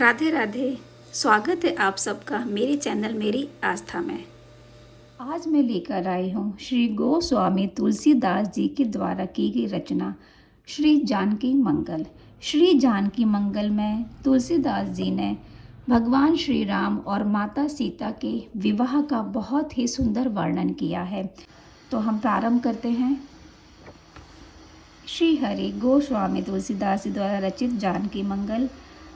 राधे राधे। स्वागत है आप सबका मेरे चैनल मेरी आस्था में। आज मैं लेकर आई हूँ श्री गोस्वामी तुलसीदास जी के द्वारा की गई रचना श्री जानकी मंगल। श्री जानकी मंगल में तुलसीदास जी ने भगवान श्री राम और माता सीता के विवाह का बहुत ही सुंदर वर्णन किया है। तो हम प्रारंभ करते हैं। श्री हरि गोस्वामी तुलसीदास जी द्वारा रचित जानकी मंगल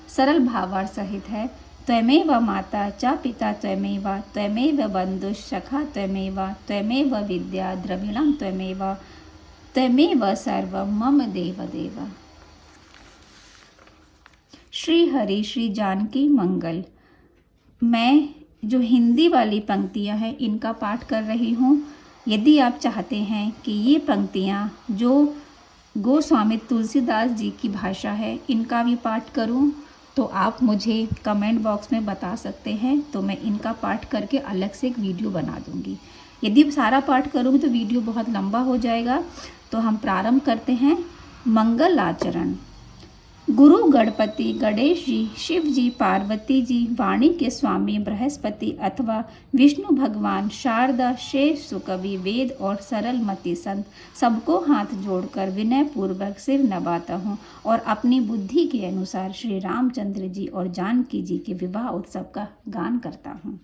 सरल भावार्थ सहित है। त्वमेव माता च पिता त्वमेव, त्वमेव बन्धुश्सखा त्वमेव, त्वमेव विद्या द्रविणं त्वमेव, त्वमेव सर्वं मम देव देव। श्री हरि श्री जानकी मंगल। मैं जो हिंदी वाली पंक्तियां हैं इनका पाठ कर रही हूँ। यदि आप चाहते हैं कि ये पंक्तियां जो गोस्वामी तुलसीदास जी की भाषा है इनका भी पाठ करूं तो आप मुझे कमेंट बॉक्स में बता सकते हैं, तो मैं इनका पाठ करके अलग से एक वीडियो बना दूंगी। यदि सारा पाठ करूँगी तो वीडियो बहुत लंबा हो जाएगा। तो हम प्रारंभ करते हैं। मंगल आचरण। गुरु गणपति गणेश जी, शिव जी, पार्वती जी, वाणी के स्वामी बृहस्पति अथवा विष्णु भगवान, शारदा, शेष सुकवि, वेद और सरल मति संत सबको हाथ जोड़कर विनय पूर्वक सिर नवाता हूँ और अपनी बुद्धि के अनुसार श्री रामचंद्र जी और जानकी जी के विवाह उत्सव का गान करता हूँ।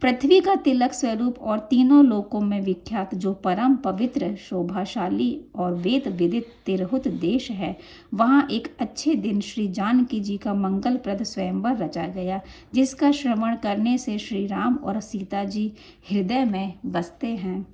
पृथ्वी का तिलक स्वरूप और तीनों लोकों में विख्यात जो परम पवित्र, शोभाशाली और वेद विदित तिरहुत देश है, वहाँ एक अच्छे दिन श्री जानकी जी का मंगलप्रद स्वयंवर रचा गया, जिसका श्रवण करने से श्री राम और सीता जी हृदय में बसते हैं।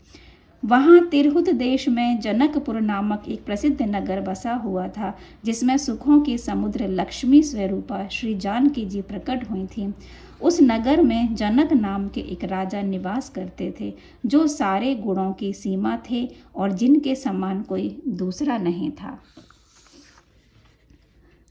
वहाँ तिरहुत देश में जनकपुर नामक एक प्रसिद्ध नगर बसा हुआ था, जिसमें सुखों के समुद्र लक्ष्मी स्वरूपा श्री जानकी जी प्रकट हुई थी। उस नगर में जनक नाम के एक राजा निवास करते थे, जो सारे गुणों की सीमा थे और जिनके समान कोई दूसरा नहीं था।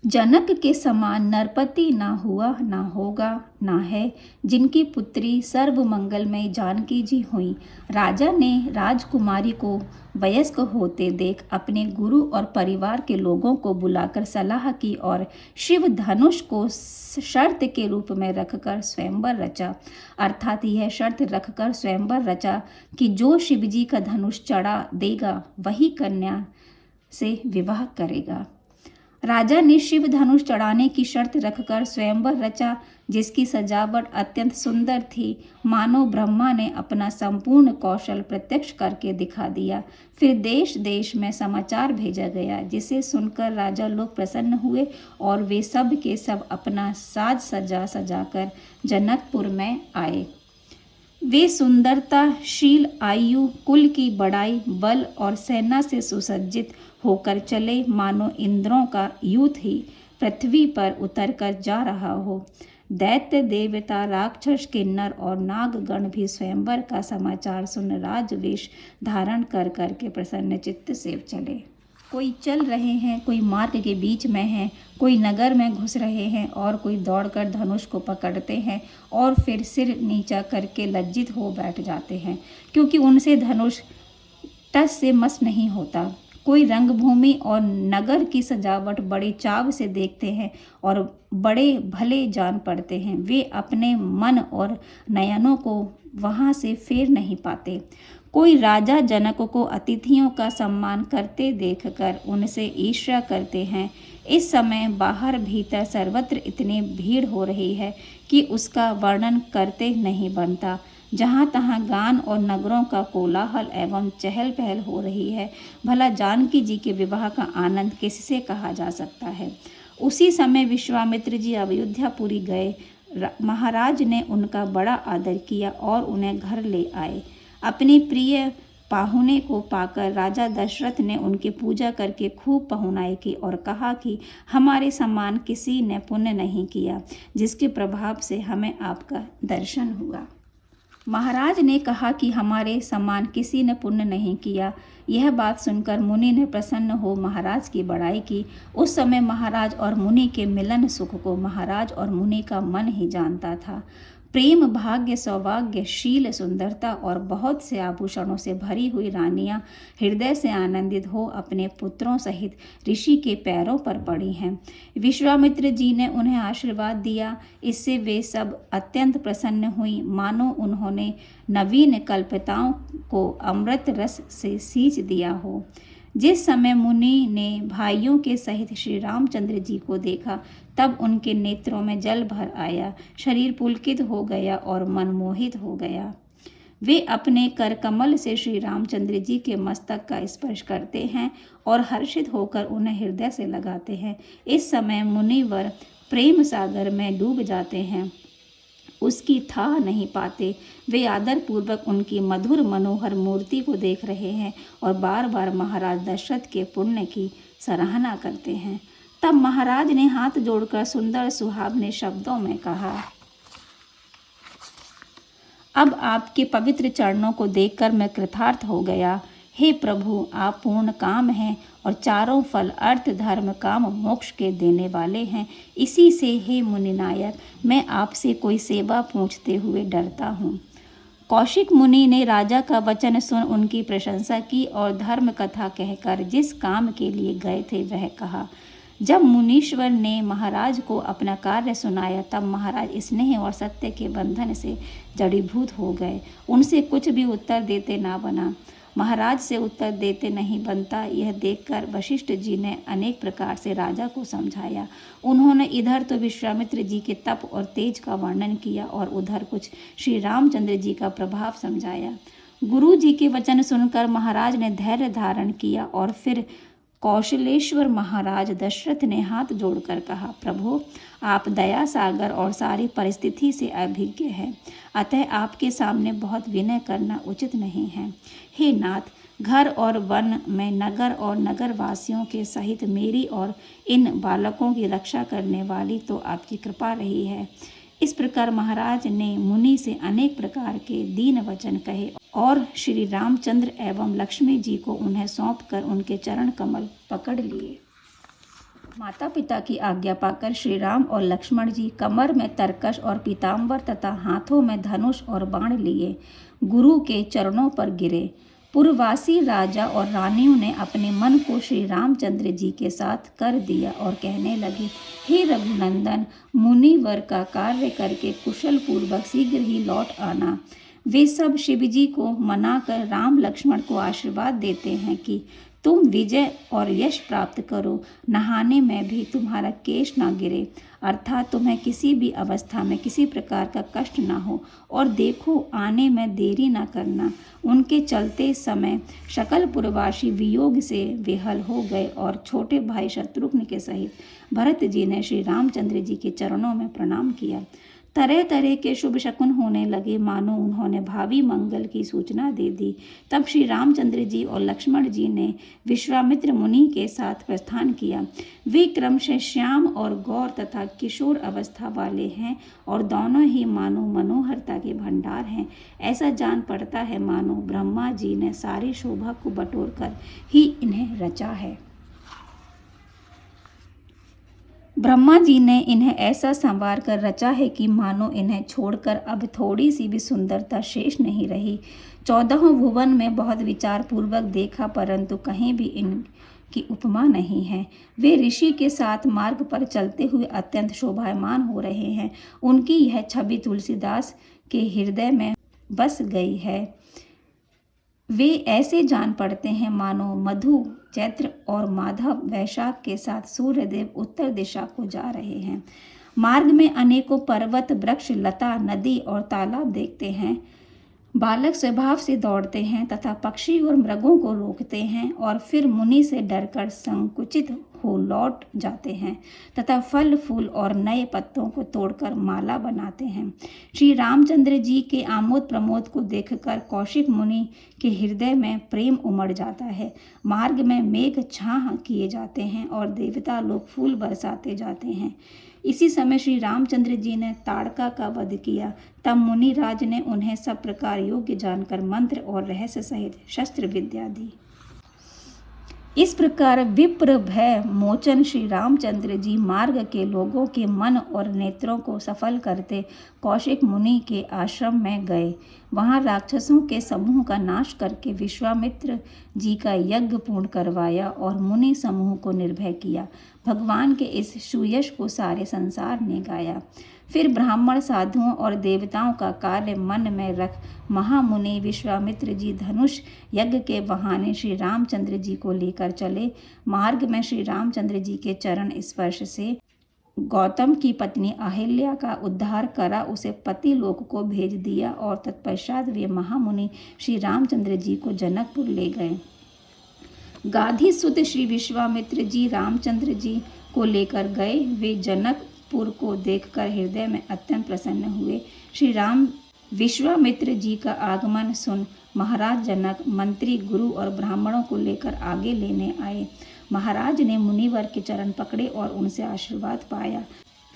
जनक के समान नरपति ना हुआ, ना होगा, ना है, जिनकी पुत्री सर्वमंगलमयी जानकी जी हुई। राजा ने राजकुमारी को वयस्क होते देख अपने गुरु और परिवार के लोगों को बुलाकर सलाह की और शिव धनुष को शर्त के रूप में रखकर स्वयंवर रचा। अर्थात यह शर्त रखकर स्वयंवर रचा कि जो शिवजी का धनुष चढ़ा देगा वही कन्या से विवाह करेगा। राजा ने शिव धनुष चढ़ाने की शर्त रखकर स्वयंवर रचा, जिसकी सजावट अत्यंत सुंदर थी, मानो ब्रह्मा ने अपना संपूर्ण कौशल प्रत्यक्ष करके दिखा दिया। फिर देश देश में समाचार भेजा गया, जिसे सुनकर राजा लोग प्रसन्न हुए और वे सब के सब अपना साज सजाकर जनकपुर में आए। वे सुंदरता, शील, आयु, कुल की बड़ाई, बल और सेना से सुसज्जित होकर चले, मानो इंद्रों का यूथ ही पृथ्वी पर उतरकर जा रहा हो। दैत्य, देवता, राक्षस, किन्नर और नागगण भी स्वयंवर का समाचार सुन राजवेश धारण कर करके प्रसन्न चित्त से चले। कोई चल रहे हैं, कोई मार्ग के बीच में है, कोई नगर में घुस रहे हैं और कोई दौड़कर धनुष को पकड़ते हैं और फिर सिर नीचा करके लज्जित हो बैठ जाते हैं, क्योंकि उनसे धनुष टस से मस नहीं होता। कोई रंगभूमि और नगर की सजावट बड़े चाव से देखते हैं और बड़े भले जान पड़ते हैं। वे अपने मन और नयनों को वहाँ से फेर नहीं पाते। कोई राजा जनक को अतिथियों का सम्मान करते देखकर उनसे ईर्ष्या करते हैं। इस समय बाहर भीतर सर्वत्र इतनी भीड़ हो रही है कि उसका वर्णन करते नहीं बनता। जहाँ तहाँ गान और नगरों का कोलाहल एवं चहल पहल हो रही है। भला जानकी जी के विवाह का आनंद किससे कहा जा सकता है। उसी समय विश्वामित्र जी अयोध्यापुरी गए। महाराज ने उनका बड़ा आदर किया और उन्हें घर ले आए। अपनी प्रिय पाहुने को पाकर राजा दशरथ ने उनकी पूजा करके खूब पहुनाई की और कहा कि हमारे समान किसी ने पुण्य नहीं किया, जिसके प्रभाव से हमें आपका दर्शन हुआ। महाराज ने कहा कि हमारे समान किसी ने पुण्य नहीं किया। यह बात सुनकर मुनि ने प्रसन्न हो महाराज की बड़ाई की। उस समय महाराज और मुनि के मिलन सुख को महाराज और मुनि का मन ही जानता था। प्रेम, भाग्य, सौभाग्य, शील, सुंदरता और बहुत से आभूषणों से भरी हुई रानियां हृदय से आनंदित हो अपने पुत्रों सहित ऋषि के पैरों पर पड़ी हैं। विश्वामित्र जी ने उन्हें आशीर्वाद दिया। इससे वे सब अत्यंत प्रसन्न हुई, मानो उन्होंने नवीन कल्पिताओं को अमृत रस से सींच दिया हो। जिस समय मुनि ने भाइयों के सहित श्री रामचंद्र जी को देखा, तब उनके नेत्रों में जल भर आया, शरीर पुलकित हो गया और मन मोहित हो गया। वे अपने कर कमल से श्री रामचंद्र जी के मस्तक का स्पर्श करते हैं और हर्षित होकर उन्हें हृदय से लगाते हैं। इस समय मुनिवर प्रेम सागर में डूब जाते हैं, उसकी था नहीं पाते। वे आदरपूर्वक उनकी मधुर मनोहर मूर्ति को देख रहे हैं और बार बार महाराज दशरथ के पुण्य की सराहना करते हैं। तब महाराज ने हाथ जोड़कर सुंदर सुहावने शब्दों में कहा, अब आपके पवित्र चरणों को देखकर मैं कृतार्थ हो गया। हे प्रभु, आप पूर्ण काम हैं और चारों फल अर्थ, धर्म, काम, मोक्ष के देने वाले हैं। इसी से हे मुनिनायक, मैं आपसे कोई सेवा पूछते हुए डरता हूँ। कौशिक मुनि ने राजा का वचन सुन उनकी प्रशंसा की और धर्म कथा कहकर जिस काम के लिए गए थे वह कहा। जब मुनीश्वर ने महाराज को अपना कार्य सुनाया, तब महाराज स्नेह और सत्य के बंधन से जड़ीभूत हो गए। उनसे कुछ भी उत्तर देते ना बना। महाराज से उत्तर देते नहीं बनता, यह देखकर वशिष्ठ जी ने अनेक प्रकार से राजा को समझाया। उन्होंने इधर तो विश्वामित्र जी के तप और तेज का वर्णन किया और उधर कुछ श्री रामचंद्र जी का प्रभाव समझाया। गुरु जी के वचन सुनकर महाराज ने धैर्य धारण किया और फिर कौशलेश्वर महाराज दशरथ ने हाथ जोड़कर कहा, प्रभु, आप दया सागर और सारी परिस्थिति से अभिज्ञ हैं, अतः आपके सामने बहुत विनय करना उचित नहीं है। हे नाथ, घर और वन में नगर और नगर वासियों के सहित मेरी और इन बालकों की रक्षा करने वाली तो आपकी कृपा रही है। इस प्रकार महाराज ने मुनि से अनेक प्रकार के दीन वचन कहे और श्री रामचंद्र एवं लक्ष्मी जी को उन्हें सौंपकर उनके चरण कमल पकड़ लिए। माता पिता की आज्ञा पाकर श्री राम और लक्ष्मण जी कमर में तरकश और पीताम्बर तथा हाथों में धनुष और बाण लिए गुरु के चरणों पर गिरे। पूर्ववासी राजा और रानियों ने अपने मन को श्री रामचंद्र जी के साथ कर दिया और कहने लगे, हे रघुनंदन, मुनिवर का कार्य करके कुशल पूर्वक शीघ्र ही लौट आना। वे सब शिव जी को मनाकर राम लक्ष्मण को आशीर्वाद देते हैं कि तुम विजय और यश प्राप्त करो, नहाने में भी तुम्हारा केश ना गिरे, अर्थात तुम्हें किसी भी अवस्था में किसी प्रकार का कष्ट ना हो, और देखो आने में देरी ना करना। उनके चलते समय सकल पुरवासी वियोग से विहल हो गए और छोटे भाई शत्रुघ्न के सहित भरत जी ने श्री रामचंद्र जी के चरणों में प्रणाम किया। तरह तरह के शुभ शकुन होने लगे, मानो उन्होंने भावी मंगल की सूचना दे दी। तब श्री रामचंद्र जी और लक्ष्मण जी ने विश्वामित्र मुनि के साथ प्रस्थान किया। वे क्रमशः श्याम और गौर तथा किशोर अवस्था वाले हैं और दोनों ही मानो मनोहरता के भंडार हैं। ऐसा जान पड़ता है मानो ब्रह्मा जी ने सारी शोभा को बटोर कर ही इन्हें रचा है। ब्रह्मा जी ने इन्हें ऐसा संवार कर रचा है कि मानो इन्हें छोड़कर अब थोड़ी सी भी सुंदरता शेष नहीं रही। 14 भुवन में बहुत विचार पूर्वक देखा, परंतु कहीं भी इनकी उपमा नहीं है। वे ऋषि के साथ मार्ग पर चलते हुए अत्यंत शोभायमान हो रहे हैं। उनकी यह छवि तुलसीदास के हृदय में बस गई है। वे ऐसे जान पड़ते हैं मानो मधु, चैत्र और माधव वैशाख के साथ सूर्यदेव उत्तर दिशा को जा रहे हैं। मार्ग में अनेकों पर्वत, वृक्ष, लता, नदी और तालाब देखते हैं। बालक स्वभाव से दौड़ते हैं तथा पक्षी और मृगों को रोकते हैं और फिर मुनि से डरकर संकुचित हो लौट जाते हैं तथा फल फूल और नए पत्तों को तोड़कर माला बनाते हैं। श्री रामचंद्र जी के आमोद प्रमोद को देखकर कौशिक मुनि के हृदय में प्रेम उमड़ जाता है। मार्ग में मेघ छाह किए जाते हैं और देवता लोग फूल बरसाते जाते हैं। इसी समय श्री रामचंद्र जी ने ताड़का का वध किया। तब मुनिराज ने उन्हें सब प्रकार योग्य जानकर मंत्र और रहस्य सहित शस्त्र विद्या दी। इस प्रकार विप्र भय मोचन श्री रामचंद्र जी मार्ग के लोगों के मन और नेत्रों को सफल करते कौशिक मुनि के आश्रम में गए। वहां राक्षसों के समूह का नाश करके विश्वामित्र जी का यज्ञ पूर्ण करवाया और मुनि समूह को निर्भय किया। भगवान के इस सुयश को सारे संसार ने गाया। फिर ब्राह्मण साधुओं और देवताओं का कार्य मन में रख महामुनि विश्वामित्र जी धनुष यज्ञ के बहाने श्री रामचंद्र जी को लेकर चले। मार्ग में श्री रामचंद्र जी के चरण स्पर्श से गौतम की पत्नी अहिल्या का उद्धार करा, उसे पति लोक को भेज दिया और तत्पश्चात वे महामुनि श्री रामचंद्र जी को जनकपुर ले गए। गाधी सुत श्री विश्वामित्र जी रामचंद्र जी को लेकर गए। वे जनकपुर को देखकर हृदय में अत्यंत प्रसन्न हुए। श्री राम विश्वामित्र जी का आगमन सुन महाराज जनक मंत्री गुरु और ब्राह्मणों को लेकर आगे लेने आए। महाराज ने मुनिवर के चरण पकड़े और उनसे आशीर्वाद पाया।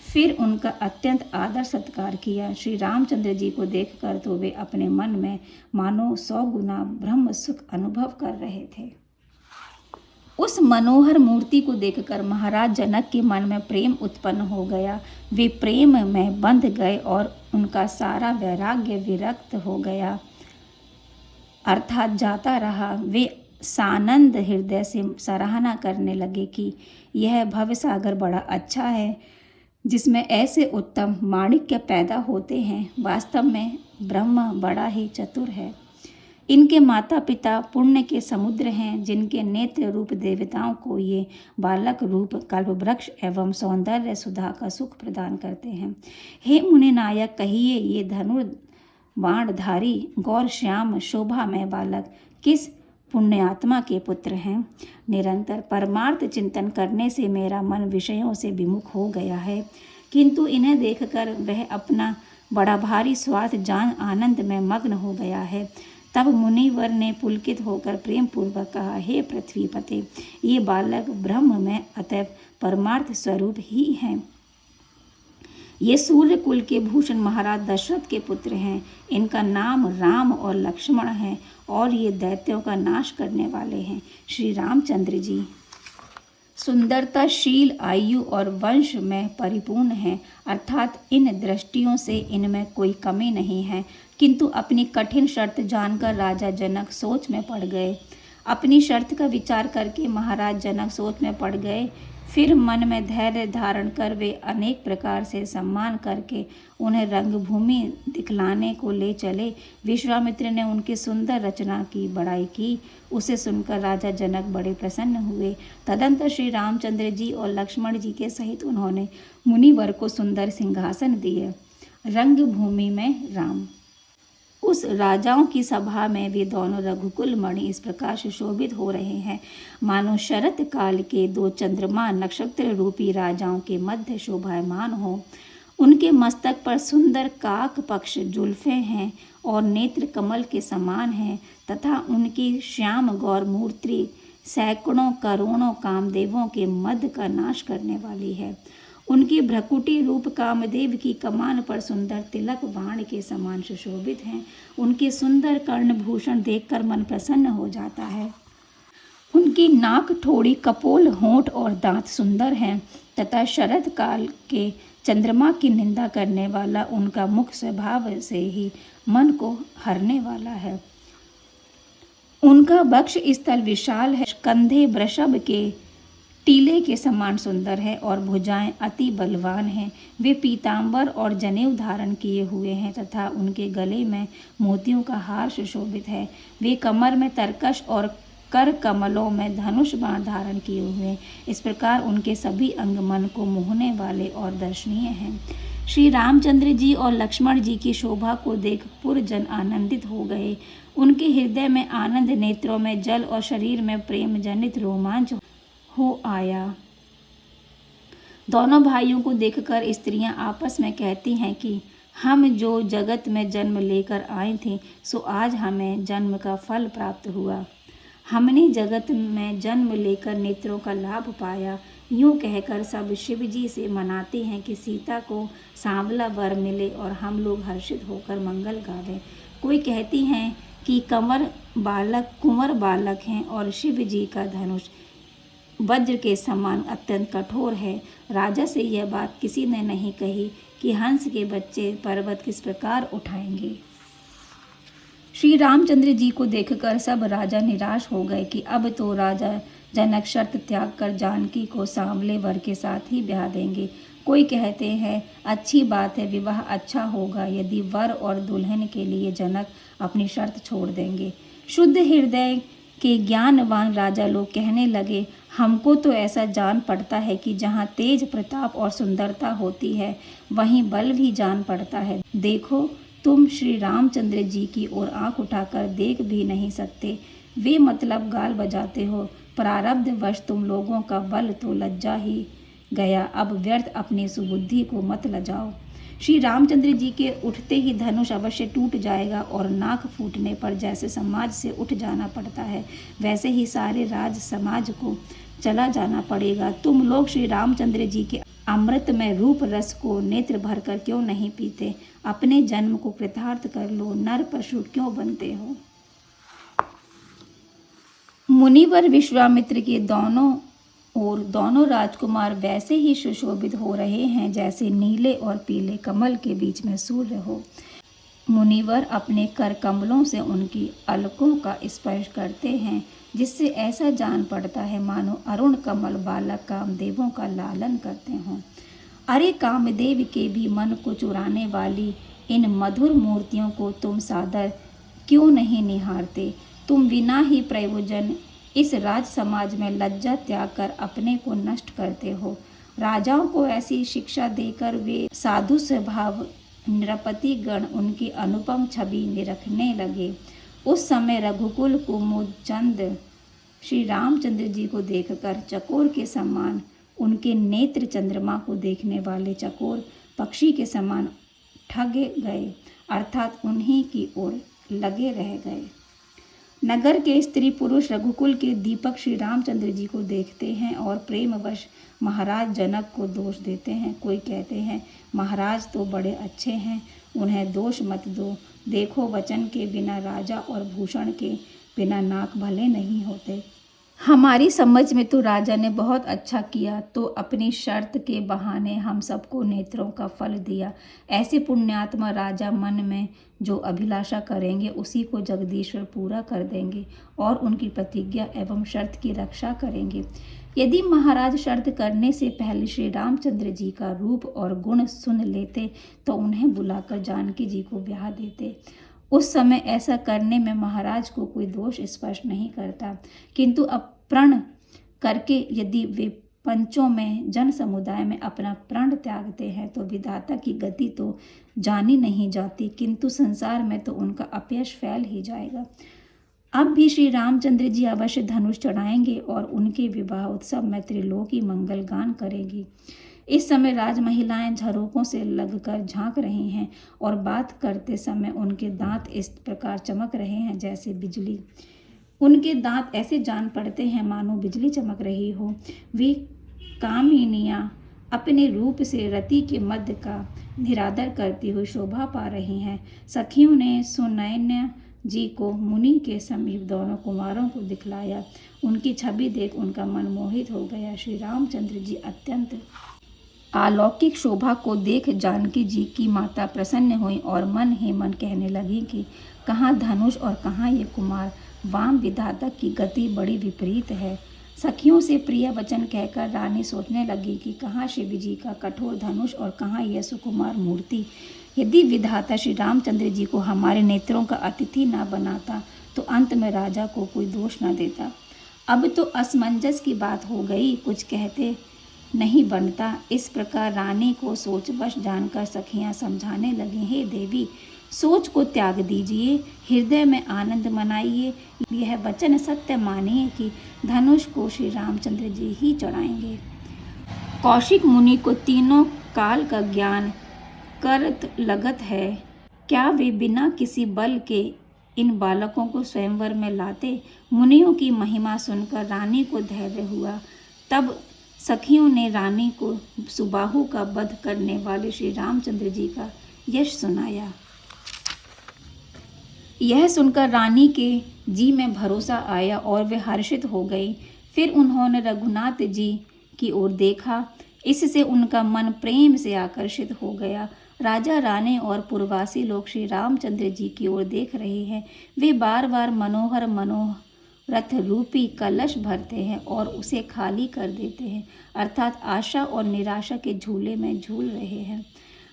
फिर उनका अत्यंत आदर सत्कार किया। श्री रामचंद्र जी को देखकर तो वे अपने मन में मानो 100 गुना ब्रह्म सुख अनुभव कर रहे थे। उस मनोहर मूर्ति को देखकर महाराज जनक के मन में प्रेम उत्पन्न हो गया। वे प्रेम में बंध गए और उनका सारा वैराग्य विरक्त हो गया, अर्थात जाता रहा। वे सानंद हृदय से सराहना करने लगे कि यह भवसागर बड़ा अच्छा है, जिसमें ऐसे उत्तम माणिक्य पैदा होते हैं। वास्तव में ब्रह्म बड़ा ही चतुर है। इनके माता पिता पुण्य के समुद्र हैं, जिनके नेत्र रूप देवताओं को ये बालक रूप कल्पवृक्ष एवं सौंदर्य सुधा का सुख प्रदान करते हैं। हे मुनि नायक, कहिए ये धनुर्बाणधारी गौर श्याम शोभा में बालक किस पुण्यात्मा के पुत्र हैं? निरंतर परमार्थ चिंतन करने से मेरा मन विषयों से विमुख हो गया है, किंतु इन्हें देखकर वह अपना बड़ा भारी स्वार्थ जान आनंद में मग्न हो गया है। तब मुनिवर ने पुलकित होकर प्रेम पूर्वक कहा, हे पृथ्वीपते, ये बालक ब्रह्म में अतएव परमार्थ स्वरूप ही हैं। ये सूर्य कुल के भूषण महाराज दशरथ के पुत्र हैं। इनका नाम राम और लक्ष्मण है और ये दैत्यों का नाश करने वाले हैं। श्री रामचंद्र जी सुंदरता, शील, आयु और वंश में परिपूर्ण हैं, अर्थात इन दृष्टियों से इनमें कोई कमी नहीं है। किंतु अपनी कठिन शर्त जानकर राजा जनक सोच में पड़ गए। अपनी शर्त का विचार करके महाराज जनक सोच में पड़ गए। फिर मन में धैर्य धारण कर वे अनेक प्रकार से सम्मान करके उन्हें रंगभूमि दिखलाने को ले चले। विश्वामित्र ने उनकी सुंदर रचना की बड़ाई की। उसे सुनकर राजा जनक बड़े प्रसन्न हुए। तदंतर श्री रामचंद्र जी और लक्ष्मण जी के सहित उन्होंने मुनिवर को सुंदर सिंहासन दिए। रंगभूमि में राम। उस राजाओं की सभा में वे दोनों रघुकुल मणि इस प्रकार सुशोभित हो रहे हैं, मानो शरत काल के 2 चंद्रमा नक्षत्र रूपी राजाओं के मध्य शोभायमान हो। उनके मस्तक पर सुंदर काक पक्ष जुल्फे हैं और नेत्र कमल के समान हैं, तथा उनकी श्याम गौर मूर्ति सैकड़ों करोड़ों कामदेवों के मद का नाश करने वाली है। उनकी भ्रकुटी रूप कामदेव की कमान पर सुंदर तिलक बाण के समान सुशोभित हैं। उनके सुंदर कर्णभूषण देखकर मन प्रसन्न हो जाता है। उनकी नाक, ठोड़ी, कपोल, होंठ और दांत सुंदर हैं, तथा शरद काल के चंद्रमा की निंदा करने वाला उनका मुख स्वभाव से ही मन को हरने वाला है। उनका वक्ष स्थल विशाल है, कंधे वृषभ के टीले के समान सुंदर है और भुजाएं अति बलवान हैं। वे पीतांबर और जनेऊ धारण किए हुए हैं तथा उनके गले में मोतियों का हार सुशोभित है। वे कमर में तरकश और कर कमलों में धनुष बाण धारण किए हुए हैं। इस प्रकार उनके सभी अंग मन को मोहने वाले और दर्शनीय हैं। श्री रामचंद्र जी और लक्ष्मण जी की शोभा को देख पुरजन आनंदित हो गए। उनके हृदय में आनंद, नेत्रों में जल और शरीर में प्रेम जनित रोमांच हो आया। दोनों भाइयों को देखकर स्त्रियां आपस में कहती हैं कि हम जो जगत में जन्म लेकर आए थे, सो आज हमें जन्म का फल प्राप्त हुआ। हमने जगत में जन्म लेकर नेत्रों का लाभ पाया। यूं कहकर सब शिव जी से मनाते हैं कि सीता को सांवला वर मिले और हम लोग हर्षित होकर मंगल गावें। कोई कहती हैं कि कुंवर बालक हैं और शिव जी का धनुष वज्र के समान अत्यंत कठोर है। राजा से यह बात किसी ने नहीं कही कि हंस के बच्चे पर्वत किस प्रकार उठाएंगे। श्री रामचंद्र जी को देखकर सब राजा निराश हो गए कि अब तो राजा जनक शर्त त्याग कर जानकी को सांवले वर के साथ ही ब्याह देंगे। कोई कहते हैं अच्छी बात है, विवाह अच्छा होगा यदि वर और दुल्हन के लिए जनक अपनी शर्त छोड़ देंगे। शुद्ध हृदय के ज्ञानवान राजा लोग कहने लगे, हमको तो ऐसा जान पड़ता है कि जहाँ तेज प्रताप और सुंदरता होती है वहीं बल भी जान पड़ता है। देखो तुम श्री रामचंद्र जी की ओर आंख उठाकर देख भी नहीं सकते, वे मतलब गाल बजाते हो। प्रारब्धवश तुम लोगों का बल तो लज्जा ही गया, अब व्यर्थ अपनी सुबुद्धि को मत लजाओ। श्री रामचंद्र जी के उठते ही धनुष अवश्य टूट जाएगा और नाक फूटने पर जैसे समाज से उठ जाना पड़ता है वैसे ही सारे राज समाज को चला जाना पड़ेगा। तुम लोग श्री रामचंद्र जी के अमृतमय रूप रस को नेत्र भरकर क्यों नहीं पीते? अपने जन्म को कृतार्थ कर लो, नर पशु क्यों बनते हो? मुनिवर विश्वामित्र के दोनों राजकुमार वैसे ही सुशोभित हो रहे हैं जैसे नीले और पीले कमल के बीच में सूर्य हो। मुनिवर अपने कर कमलों से उनकी अलकों का स्पर्श करते हैं जिससे ऐसा जान पड़ता है मानो अरुण कमल बालक कामदेवों का लालन करते हों। अरे कामदेव के भी मन को चुराने वाली इन मधुर मूर्तियों को तुम सादर क्यों नहीं निहारते? तुम बिना ही प्रयोजन इस राज समाज में लज्जा त्याग कर अपने को नष्ट करते हो। राजाओं को ऐसी शिक्षा देकर वे साधु स्वभाव नृपति गण उनकी अनुपम छवि निरखने लगे। उस समय रघुकुल कुमुद चंद श्री रामचंद्र जी को देखकर चकोर के समान, उनके नेत्र चंद्रमा को देखने वाले चकोर पक्षी के समान ठगे गए, अर्थात उन्हीं की ओर लगे रह गए। नगर के स्त्री पुरुष रघुकुल के दीपक श्री रामचंद्र जी को देखते हैं और प्रेमवश महाराज जनक को दोष देते हैं। कोई कहते हैं महाराज तो बड़े अच्छे हैं, उन्हें दोष मत दो। देखो वचन के बिना राजा और भूषण के बिना नाक भले नहीं होते। हमारी समझ में तो राजा ने बहुत अच्छा किया, तो अपनी शर्त के बहाने हम सबको नेत्रों का फल दिया। ऐसे पुण्यात्मा राजा मन में जो अभिलाषा करेंगे उसी को जगदीश्वर पूरा कर देंगे और उनकी प्रतिज्ञा एवं शर्त की रक्षा करेंगे। यदि महाराज शर्त करने से पहले श्री रामचंद्र जी का रूप और गुण सुन लेते तो उन्हें बुलाकर जानकी जी को ब्याह देते। उस समय ऐसा करने में महाराज को कोई दोष स्पष्ट नहीं करता, किंतु अब प्रण करके यदि वे पंचों में जन समुदाय में अपना प्राण त्यागते हैं तो विधाता की गति तो जानी नहीं जाती, किंतु संसार में तो उनका अपयश फैल ही जाएगा। अब भी श्री रामचंद्र जी अवश्य धनुष चढ़ाएंगे और उनके विवाह उत्सव में त्रिलोकी मंगल गान करेगी। इस समय राज महिलाएं झरोकों से लगकर झांक रही हैं और बात करते समय उनके दांत इस प्रकार चमक रहे हैं जैसे बिजली। उनके दांत ऐसे जान पड़ते हैं मानो बिजली चमक रही हो। वे कामिनियां अपने रूप से रति के मध्य का निरादर करती हुई शोभा पा रही हैं। सखियों ने सुनैना जी को मुनि के समीप दोनों कुमारों को दिखलाया। उनकी छवि देख उनका मन मोहित हो गया। श्री रामचंद्र जी अत्यंत अलौकिक शोभा को देख जानकी जी की माता प्रसन्न हुई और मन ही मन कहने लगी कि कहाँ धनुष और कहाँ ये कुमार, वाम विधाता की गति बड़ी विपरीत है। सखियों से प्रिय वचन कहकर रानी सोचने लगी कि कहाँ शिव जी का कठोर धनुष और कहाँ यह सुकुमार मूर्ति। यदि विधाता श्री रामचंद्र जी को हमारे नेत्रों का अतिथि न बनाता तो अंत में राजा को कोई दोष न देता। अब तो असमंजस की बात हो गई, कुछ कहते नहीं बनता। इस प्रकार रानी को सोचवश जानकर सखियां समझाने लगी, हे देवी, सोच को त्याग दीजिए, हृदय में आनंद मनाइए। यह वचन सत्य मानिए कि धनुष को श्री रामचंद्र जी ही चढ़ाएंगे। कौशिक मुनि को तीनों काल का ज्ञान करत लगत है, क्या वे बिना किसी बल के इन बालकों को स्वयंवर में लाते? मुनियों की महिमा सुनकर रानी को धैर्य हुआ। तब सखियों ने रानी को सुबाहु का वध करने वाले श्री रामचंद्र जी का यश सुनाया। यह सुनकर रानी के जी में भरोसा आया और वे हर्षित हो गई। फिर उन्होंने रघुनाथ जी की ओर देखा, इससे उनका मन प्रेम से आकर्षित हो गया। राजा रानी और पुरवासी लोग श्री रामचंद्र जी की ओर देख रहे हैं। वे बार बार मनोहर मनोरथ रूपी कलश भरते हैं और उसे खाली कर देते हैं, अर्थात आशा और निराशा के झूले में झूल रहे हैं।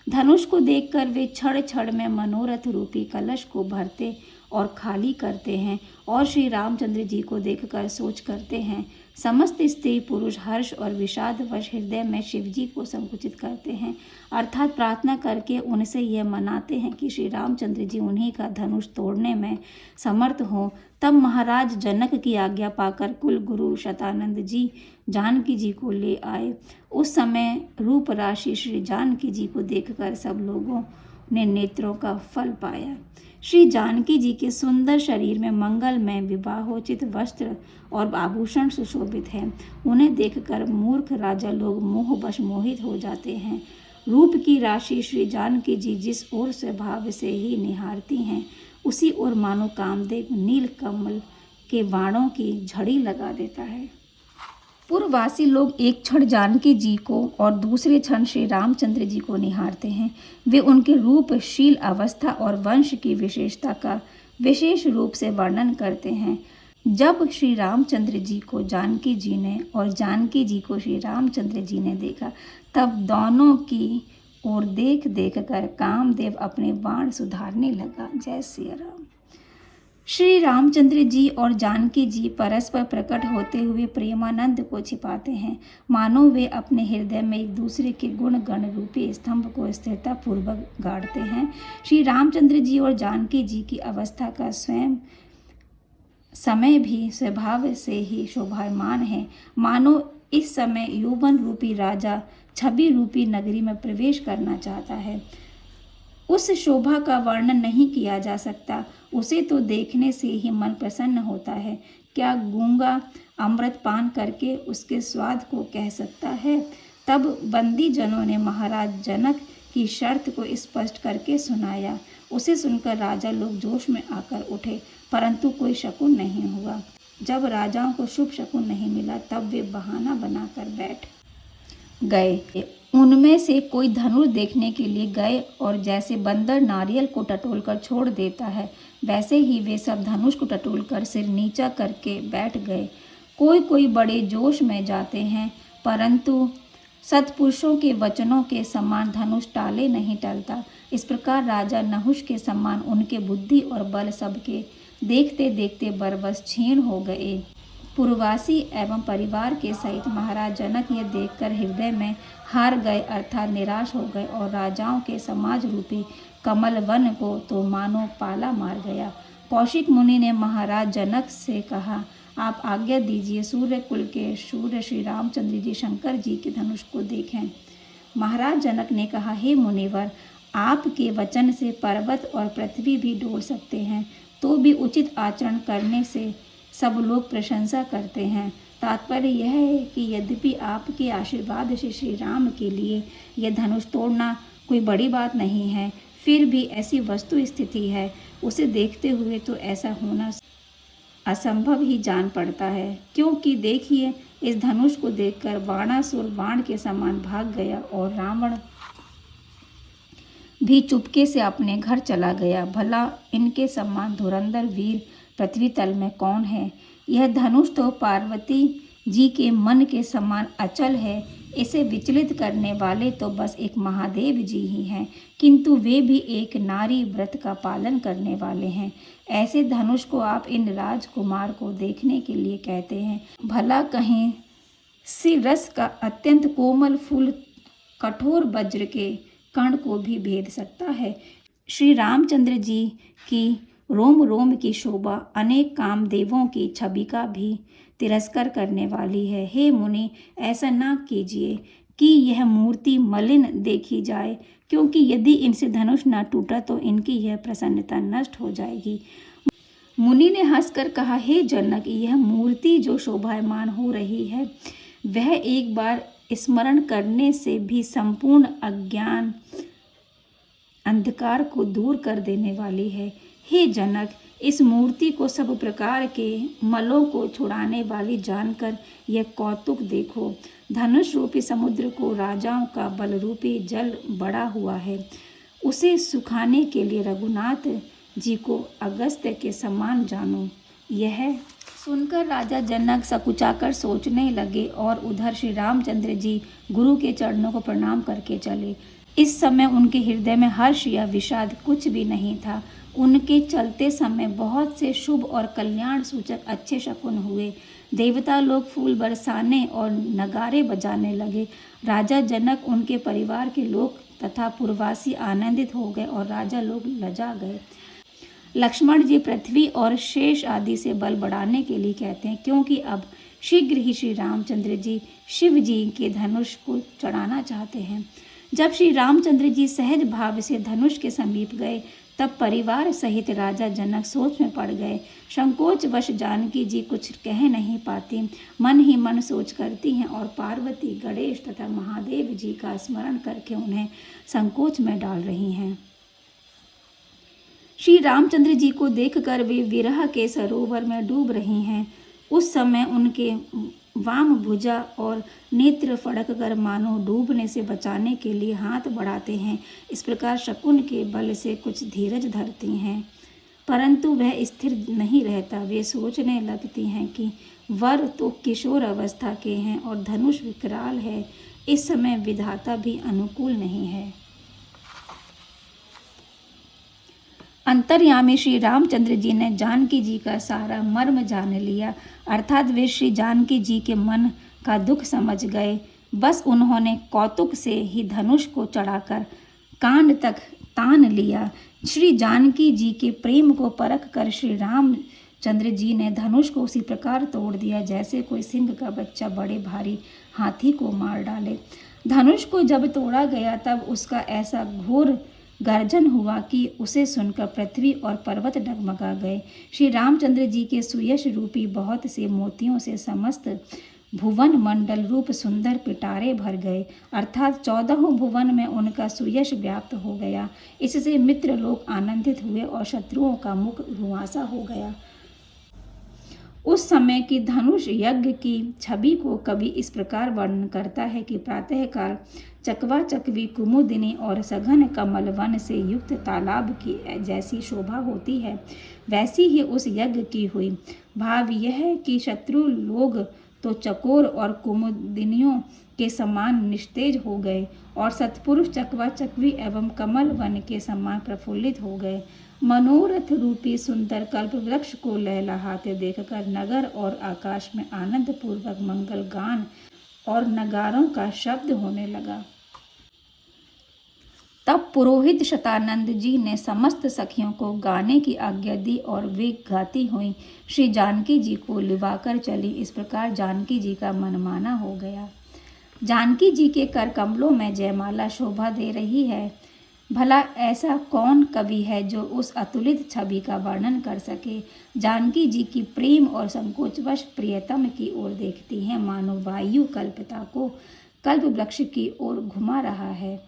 धनुष को देखकर वे क्षण क्षण में मनोरथ रूपी कलश को भरते और खाली करते हैं और श्री रामचंद्र जी को देखकर सोच करते हैं। समस्त स्त्री पुरुष हर्ष और विषादवश हृदय में शिव जी को संकुचित करते हैं, अर्थात प्रार्थना करके उनसे यह मनाते हैं कि श्री रामचंद्र जी उन्हीं का धनुष तोड़ने में समर्थ हों। तब महाराज जनक की आज्ञा पाकर कुल गुरु शतानंद जी जानकी जी को ले आए। उस समय रूप राशि श्री जानकी जी को देखकर सब लोगों ने नेत्रों का फल पाया। श्री जानकी जी के सुंदर शरीर में मंगलमय विवाहोचित वस्त्र और आभूषण सुशोभित हैं। उन्हें देखकर मूर्ख राजा लोग मोहवश मोहित हो जाते हैं। रूप की राशि श्री जानकी जी जिस ओर स्वभाव से ही निहारती हैं, उसी ओर मानो कामदेव नील कमल के बाणों की झड़ी लगा देता है। पूर्ववासी लोग एक क्षण जानकी जी को और दूसरे क्षण श्री रामचंद्र जी को निहारते हैं। वे उनके रूपशील अवस्था और वंश की विशेषता का विशेष रूप से वर्णन करते हैं। जब श्री रामचंद्र जी को जानकी जी ने और जानकी जी को श्री रामचंद्र जी ने देखा, तब दोनों की ओर देख देख कर कामदेव अपने बाण सुधारने लगा। जय सिया राम। श्री रामचंद्र जी और जानकी जी परस्पर प्रकट होते हुए प्रेमानंद को छिपाते हैं, मानो वे अपने हृदय में एक दूसरे के गुण गण रूपी स्तंभ को स्थिरता पूर्वक गाड़ते हैं। श्री रामचंद्र जी और जानकी जी की अवस्था का स्वयं समय भी स्वभाव से ही शोभायमान है, मानो इस समय यौवन रूपी राजा छवि रूपी नगरी में प्रवेश करना चाहता है। उस शोभा का वर्णन नहीं किया जा सकता, उसे तो देखने से ही मन प्रसन्न होता है। क्या गूंगा अमृत पान करके उसके स्वाद को कह सकता है? तब बंदी जनों ने महाराज जनक की शर्त को स्पष्ट करके सुनाया। उसे सुनकर राजा लोग जोश में आकर उठे, परंतु कोई शकुन नहीं हुआ। जब राजाओं को शुभ शकुन नहीं मिला, तब वे बहाना बनाकर बैठ गए। उनमें से कोई धनुष देखने के लिए गए और जैसे बंदर नारियल को टटोलकर छोड़ देता है, वैसे ही वे सब धनुष को टटोलकर सिर नीचा करके बैठ गए। कोई कोई बड़े जोश में जाते हैं, परंतु सत्पुरुषों के वचनों के समान धनुष टाले नहीं टलता। इस प्रकार राजा नहुष के समान उनके बुद्धि और बल सबके देखते देखते बरबस क्षीण हो गए। पूर्ववासी एवं परिवार के सहित महाराज जनक ये देखकर हृदय में हार गए, अर्थात निराश हो गए, और राजाओं के समाज रूपी कमल वन को तो मानो पाला मार गया। कौशिक मुनि ने महाराज जनक से कहा, आप आज्ञा दीजिए, सूर्य कुल के सूर्य श्री रामचंद्र जी शंकर जी के धनुष को देखें। महाराज जनक ने कहा, हे मुनिवर, आपके वचन से पर्वत और पृथ्वी भी डोल सकते हैं, तो भी उचित आचरण करने से सब लोग प्रशंसा करते हैं। तात्पर्य यह है कि यद्यपि आपके आशीर्वाद से श्री राम के लिए यह धनुष तोड़ना कोई बड़ी बात नहीं है, फिर भी ऐसी वस्तु स्थिति है, उसे देखते हुए तो ऐसा होना असंभव ही जान पड़ता है। क्योंकि देखिए, इस धनुष को देखकर बाणासुर बाण के समान भाग गया और रावण भी चुपके से अपने घर चला गया। भला इनके समान धुरंधर वीर पृथ्वी तल में कौन है? यह धनुष तो पार्वती जी के मन के समान अचल है, इसे विचलित करने वाले तो बस एक महादेव जी ही हैं, किंतु वे भी एक नारी व्रत का पालन करने वाले हैं। ऐसे धनुष को आप इन राजकुमार को देखने के लिए कहते हैं? भला कहीं सिरस का अत्यंत कोमल फूल कठोर वज्र के कण को भी भेद सकता है। श्री रामचंद्र जी की रोम रोम की शोभा अनेक कामदेवों की छवि का भी तिरस्कार करने वाली है। हे मुनि, ऐसा ना कीजिए कि यह मूर्ति मलिन देखी जाए, क्योंकि यदि इनसे धनुष न टूटा तो इनकी यह प्रसन्नता नष्ट हो जाएगी। मुनि ने हंसकर कहा, हे जनक, यह मूर्ति जो शोभायमान हो रही है, वह एक बार स्मरण करने से भी संपूर्ण अज्ञान अंधकार को दूर कर देने वाली है। हे जनक, इस मूर्ति को सब प्रकार के मलों को छुड़ाने वाली जानकर यह कौतुक देखो। धनुष रूपी समुद्र को राजाओं का बल रूपी जल बड़ा हुआ है। उसे सुखाने के लिए रघुनाथ जी को अगस्त्य के समान जानो। यह सुनकर राजा जनक सकुचाकर सोचने लगे और उधर श्री रामचंद्र जी गुरु के चरणों को प्रणाम करके चले। इस समय उनके हृदय में हर्ष या विषाद कुछ भी नहीं था। उनके चलते समय बहुत से शुभ और कल्याण सूचक अच्छे शकुन हुए। देवता लोग फूल बरसाने और नगारे बजाने लगे। राजा जनक, उनके परिवार के लोग तथा पुरवासी आनंदित हो गए और राजा लोग लजा गए। लक्ष्मण जी पृथ्वी और शेष आदि से बल बढ़ाने के लिए कहते हैं, क्योंकि अब शीघ्र ही श्री रामचंद्र जी शिव जी के धनुष को चढ़ाना चाहते हैं। जब श्री रामचंद्र जी सहज भाव से धनुष के समीप गए, तब परिवार सहित राजा जनक सोच में पड़ गए। संकोचवश जानकी जी कुछ कह नहीं पाती, मन ही मन सोच करती हैं और पार्वती, गणेश तथा महादेव जी का स्मरण करके उन्हें संकोच में डाल रही हैं। श्री रामचंद्र जी को देखकर वे विरह के सरोवर में डूब रही हैं। उस समय उनके वाम भुजा और नेत्र फड़क कर मानो डूबने से बचाने के लिए हाथ बढ़ाते हैं। इस प्रकार शकुन के बल से कुछ धीरज धरती हैं, परंतु वह स्थिर नहीं रहता। वे सोचने लगती हैं कि वर तो किशोर अवस्था के हैं और धनुष विकराल है। इस समय विधाता भी अनुकूल नहीं है। अंतर्यामी श्री रामचंद्र जी ने जानकी जी का सारा मर्म जान लिया, अर्थात वे श्री जानकी जी के मन का दुख समझ गए। बस उन्होंने कौतुक से ही धनुष को चढ़ाकर कान तक तान लिया। श्री जानकी जी के प्रेम को परख कर श्री रामचंद्र जी ने धनुष को उसी प्रकार तोड़ दिया जैसे कोई सिंह का बच्चा बड़े भारी हाथी को मार डाले। धनुष को जब तोड़ा गया तब उसका ऐसा घोर गर्जन हुआ कि उसे सुनकर पृथ्वी और पर्वत डगमगा गए। श्री रामचंद्र जी के सुयश रूपी बहुत से मोतियों से समस्त भुवन मंडल रूप सुंदर पिटारे भर गए, अर्थात 14 भुवन में उनका सुयश व्याप्त हो गया। इससे मित्र लोग आनंदित हुए और शत्रुओं का मुख रुआंसा हो गया। उस समय की धनुष यज्ञ की छवि को कवि इस प्रकार वर्णन करता है कि प्रातःकाल चकवा चकवी कुमुदिनी और सघन कमल वन से युक्त तालाब की जैसी शोभा होती है, वैसी ही उस यज्ञ की हुई। भाव यह है कि शत्रु लोग तो चकोर और कुमुदिनियों के समान निस्तेज हो गए और सत्पुरुष चकवा चकवी एवं कमल वन के समान प्रफुल्लित हो गए। मनोरथ रूपी सुंदर कल्प वृक्ष को लहलहाते देखकर नगर और आकाश में आनंद पूर्वक मंगल गान और नगारों का शब्द होने लगा। तब पुरोहित शतानंद जी ने समस्त सखियों को गाने की आज्ञा दी और वे गाती हुई श्री जानकी जी को लिवाकर चली। इस प्रकार जानकी जी का मनमाना हो गया। जानकी जी के कर कमलों में जयमाला शोभा दे रही है। भला ऐसा कौन कवि है जो उस अतुलित छवि का वर्णन कर सके। जानकी जी की प्रेम और संकोचवश प्रियतम की ओर देखती हैं, मानो वायु कल्पता को कल्प वृक्ष की ओर घुमा रहा है।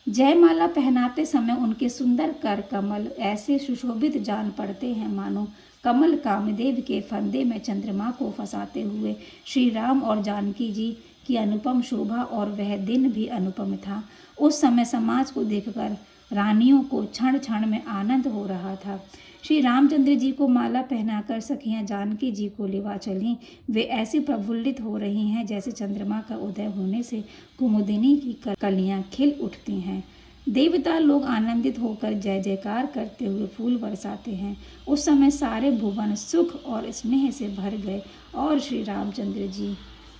जयमाला पहनाते समय उनके सुंदर कर कमल ऐसे सुशोभित जान पड़ते हैं, मानो कमल कामदेव के फंदे में चंद्रमा को फंसाते हुए। श्री राम और जानकी जी की अनुपम शोभा और वह दिन भी अनुपम था। उस समय समाज को देखकर रानियों को क्षण क्षण में आनंद हो रहा था। श्री रामचंद्र जी को माला पहनाकर सखियां जानकी जी को लिवा चलीं। वे ऐसी प्रफुल्लित हो रही हैं जैसे चंद्रमा का उदय होने से कुमुदिनी की कलियां खिल उठती हैं। देवता लोग आनंदित होकर जय जयकार करते हुए फूल बरसाते हैं। उस समय सारे भुवन सुख और स्नेह से भर गए और श्री रामचंद्र जी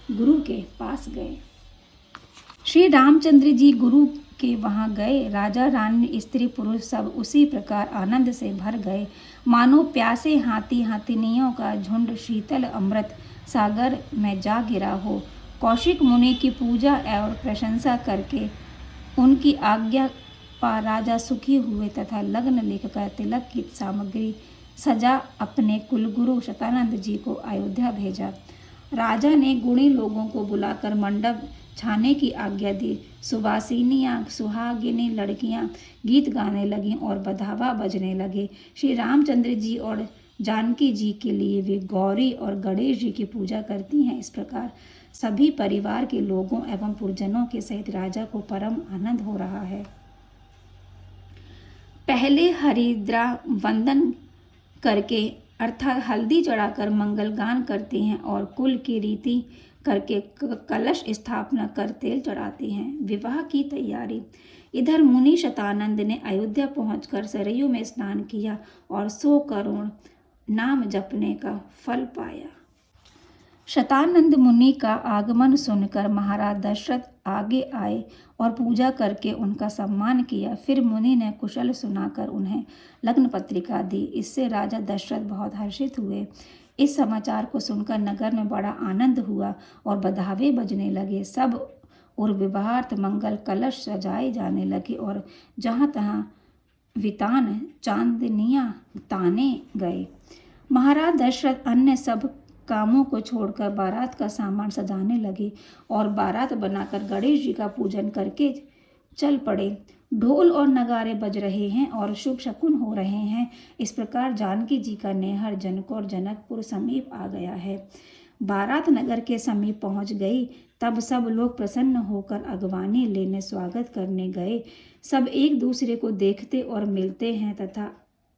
गुरु के पास गए। श्री रामचंद्र जी गुरु के वहाँ गए। राजा रानी स्त्री पुरुष सब उसी प्रकार आनंद से भर गए, मानो प्यासे हाथी हाथिनियों का झुंड शीतल अमृत सागर में जा गिरा हो। कौशिक मुनि की पूजा और प्रशंसा करके उनकी आज्ञा पा राजा सुखी हुए तथा लग्न लेकर तिलक की सामग्री सजा अपने कुलगुरु शतानंद जी को अयोध्या भेजा। राजा ने गुणी लोगों को बुलाकर मंडप छाने की आज्ञा दी। सुवासिनियाँ सुहागिनी लड़कियाँ गीत गाने लगीं और बधावा बजने लगे। श्री रामचंद्र जी और जानकी जी के लिए वे गौरी और गणेश जी की पूजा करती हैं। इस प्रकार सभी परिवार के लोगों एवं पुरजनों के सहित राजा को परम आनंद हो रहा है। पहले हरिद्रा वंदन करके अर्थात हल्दी चढ़ाकर मंगल गान करते हैं और कुल की रीति करके कलश स्थापना कर तेल चढ़ाते हैं। विवाह की तैयारी। इधर मुनि शतानंद ने अयोध्या पहुंचकर सरयू में स्नान किया और 100 करोड़ नाम जपने का फल पाया। शतानंद मुनि का आगमन सुनकर महाराज दशरथ आगे आए और पूजा करके उनका सम्मान किया। फिर मुनि ने कुशल सुनाकर उन्हें लग्न पत्रिका दी। इससे राजा दशरथ बहुत हर्षित हुए। इस समाचार को सुनकर नगर में बड़ा आनंद हुआ और बधावे बजने लगे। सब और विवाहार्थ मंगल कलश सजाए जाने लगे और जहाँ तहाँ वितान चांदनियाँ ताने गए। महाराज दशरथ अन्य सब कामों को छोड़कर बारात का सामान सजाने लगे और बारात बनाकर गणेश जी का पूजन करके चल पड़े। ढोल और नगारे बज रहे हैं और शुभ शकुन हो रहे हैं। इस प्रकार जानकी जी का नैहर जनकौर जनकपुर समीप आ गया है। बारात नगर के समीप पहुंच गई। तब सब लोग प्रसन्न होकर अगवानी लेने स्वागत करने गए। सब एक दूसरे को देखते और मिलते हैं तथा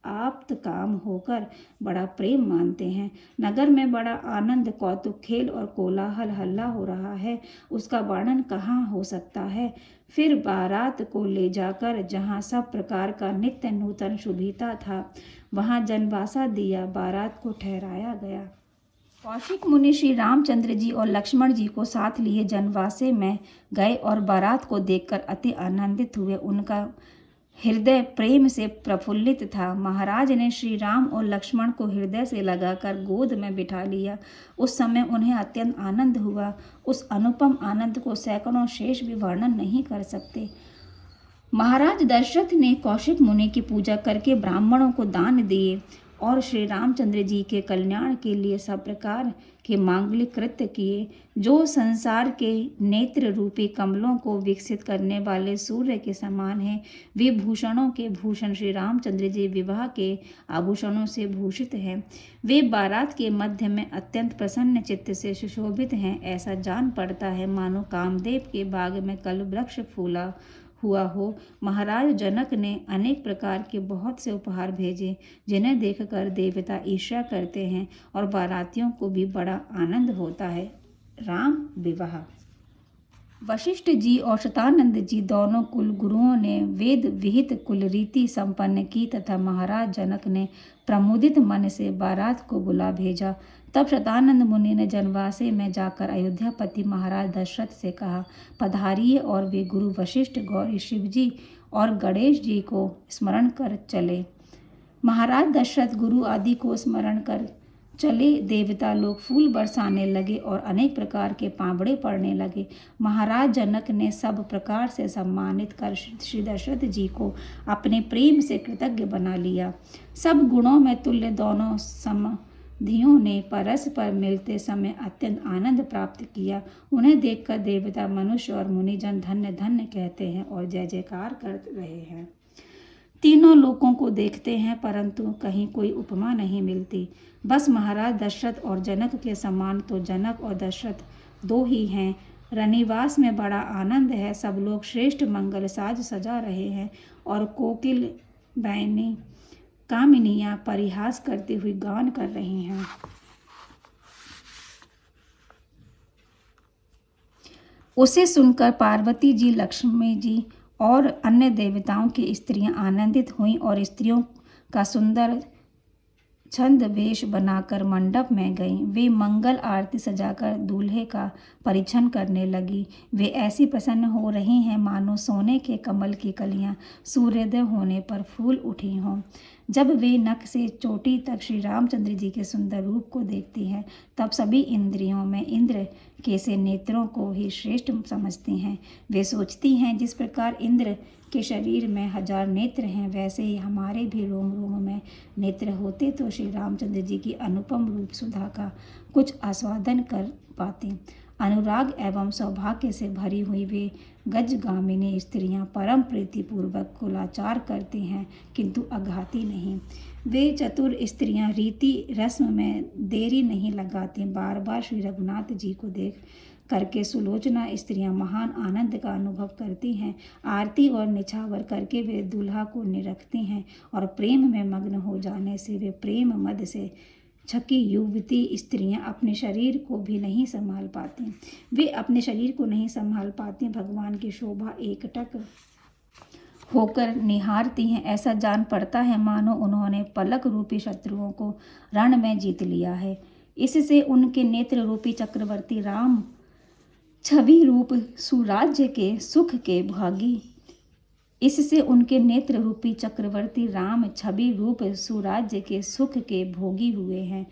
आप्त काम होकर बड़ा प्रेम मानते हैं। नगर में बड़ा आनंद कौतुक खेल और कोलाहल हल्ला हो रहा है, उसका वर्णन कहाँ हो सकता है। फिर बारात को ले जाकर जहाँ सब प्रकार का नित्य नूतन शुभिता था वहाँ जनवासा दिया बारात को ठहराया गया। कौशिक मुनि श्री रामचंद्र जी और लक्ष्मण जी को साथ लिए जनवासे में गए और बारात को देखकर अति आनंदित हुए। उनका हृदय प्रेम से प्रफुल्लित था। महाराज ने श्री राम और लक्ष्मण को हृदय से लगाकर गोद में बिठा लिया। उस समय उन्हें अत्यंत आनंद हुआ। उस अनुपम आनंद को सैकड़ों शेष भी वर्णन नहीं कर सकते। महाराज दशरथ ने कौशिक मुनि की पूजा करके ब्राह्मणों को दान दिए और श्री रामचंद्र जी के कल्याण के लिए सब प्रकार के मांगलिक कृत्य किए। जो संसार के नेत्र रूपी कमलों को विकसित करने वाले सूर्य के समान हैं, वे भूषणों के भूषण श्री रामचंद्र जी विवाह के आभूषणों से भूषित हैं। वे बारात के मध्य में अत्यंत प्रसन्न चित्त से सुशोभित हैं। ऐसा जान पड़ता है मानो कामदेव के बाग में कल वृक्ष फूला हुआ हो। महाराज जनक ने अनेक प्रकार के बहुत से उपहार भेजे जिन्हें देखकर देवता ईर्ष्या करते हैं और बारातियों को भी बड़ा आनंद होता है। राम विवाह। वशिष्ठ जी और शतानंद जी दोनों कुल गुरुओं ने वेद विहित कुल रीति संपन्न की तथा महाराज जनक ने प्रमुदित मन से बारात को बुला भेजा। तब शतानंद मुनि ने जनवासे में जाकर अयोध्यापति महाराज दशरथ से कहा, पधारिए। और वे गुरु वशिष्ठ गौरी शिव जी और गणेश जी को स्मरण कर चले। महाराज दशरथ गुरु आदि को स्मरण कर चले। देवता लोग फूल बरसाने लगे और अनेक प्रकार के पांवड़े पड़ने लगे। महाराज जनक ने सब प्रकार से सम्मानित कर श्री दशरथ जी को अपने प्रेम से कृतज्ञ बना लिया। सब गुणों में तुल्य दोनों समधियों ने परस्पर मिलते समय अत्यंत आनंद प्राप्त किया। उन्हें देखकर देवता, मनुष्य और मुनिजन धन्य धन्य कहते हैं और जय जयकार कर रहे हैं। तीनों लोकों को देखते हैं परंतु कहीं कोई उपमा नहीं मिलती। बस महाराज दशरथ और जनक के समान तो जनक और दशरथ दो ही हैं। रनिवास में बड़ा आनंद है। सब लोग श्रेष्ठ मंगल साज सजा रहे हैं और कोकिल बैनी कामिनियाँ परिहास करती हुई गान कर रही हैं। उसे सुनकर पार्वती जी, लक्ष्मी जी और अन्य देवताओं की स्त्रियां आनंदित हुईं और स्त्रियों का सुंदर छंद वेश बनाकर मंडप में गईं। वे मंगल आरती सजाकर दूल्हे का परिछन करने लगी। वे ऐसी प्रसन्न हो रही हैं मानो सोने के कमल की कलियां सूर्योदय होने पर फूल उठी हों। जब वे नख से चोटी तक श्री रामचंद्र जी के सुंदर रूप को देखती हैं तब सभी इंद्रियों में इंद्र के से नेत्रों को ही श्रेष्ठ समझती हैं। वे सोचती हैं जिस प्रकार इंद्र के शरीर में 1000 नेत्र हैं वैसे ही हमारे भी रोम रोम में नेत्र होते तो श्री रामचंद्र जी की अनुपम रूप सुधा का कुछ आस्वादन कर पाते। अनुराग एवं सौभाग्य से भरी हुई वे गजगामिनी स्त्रियां परम प्रीतिपूर्वक कुलाचार करती हैं, किंतु आघाती नहीं। वे चतुर स्त्रियां रीति रस्म में देरी नहीं लगाती। बार बार श्री रघुनाथ जी को देख करके सुलोचना स्त्रियां महान आनंद का अनुभव करती हैं। आरती और निछावर करके वे दूल्हा को निरखती हैं और प्रेम में मग्न हो जाने से वे प्रेम मद से छकी युवती स्त्रियां अपने शरीर को भी नहीं संभाल पाती। वे अपने शरीर को नहीं संभाल पाती, भगवान की शोभा एकटक होकर निहारती हैं। ऐसा जान पड़ता है मानो उन्होंने पलक रूपी शत्रुओं को रण में जीत लिया है। इससे उनके नेत्र रूपी चक्रवर्ती राम छवि रूप सुराज्य के सुख के भागी इससे उनके नेत्र रूपी चक्रवर्ती राम छवि रूप सुराज्य के सुख के भोगी हुए हैं।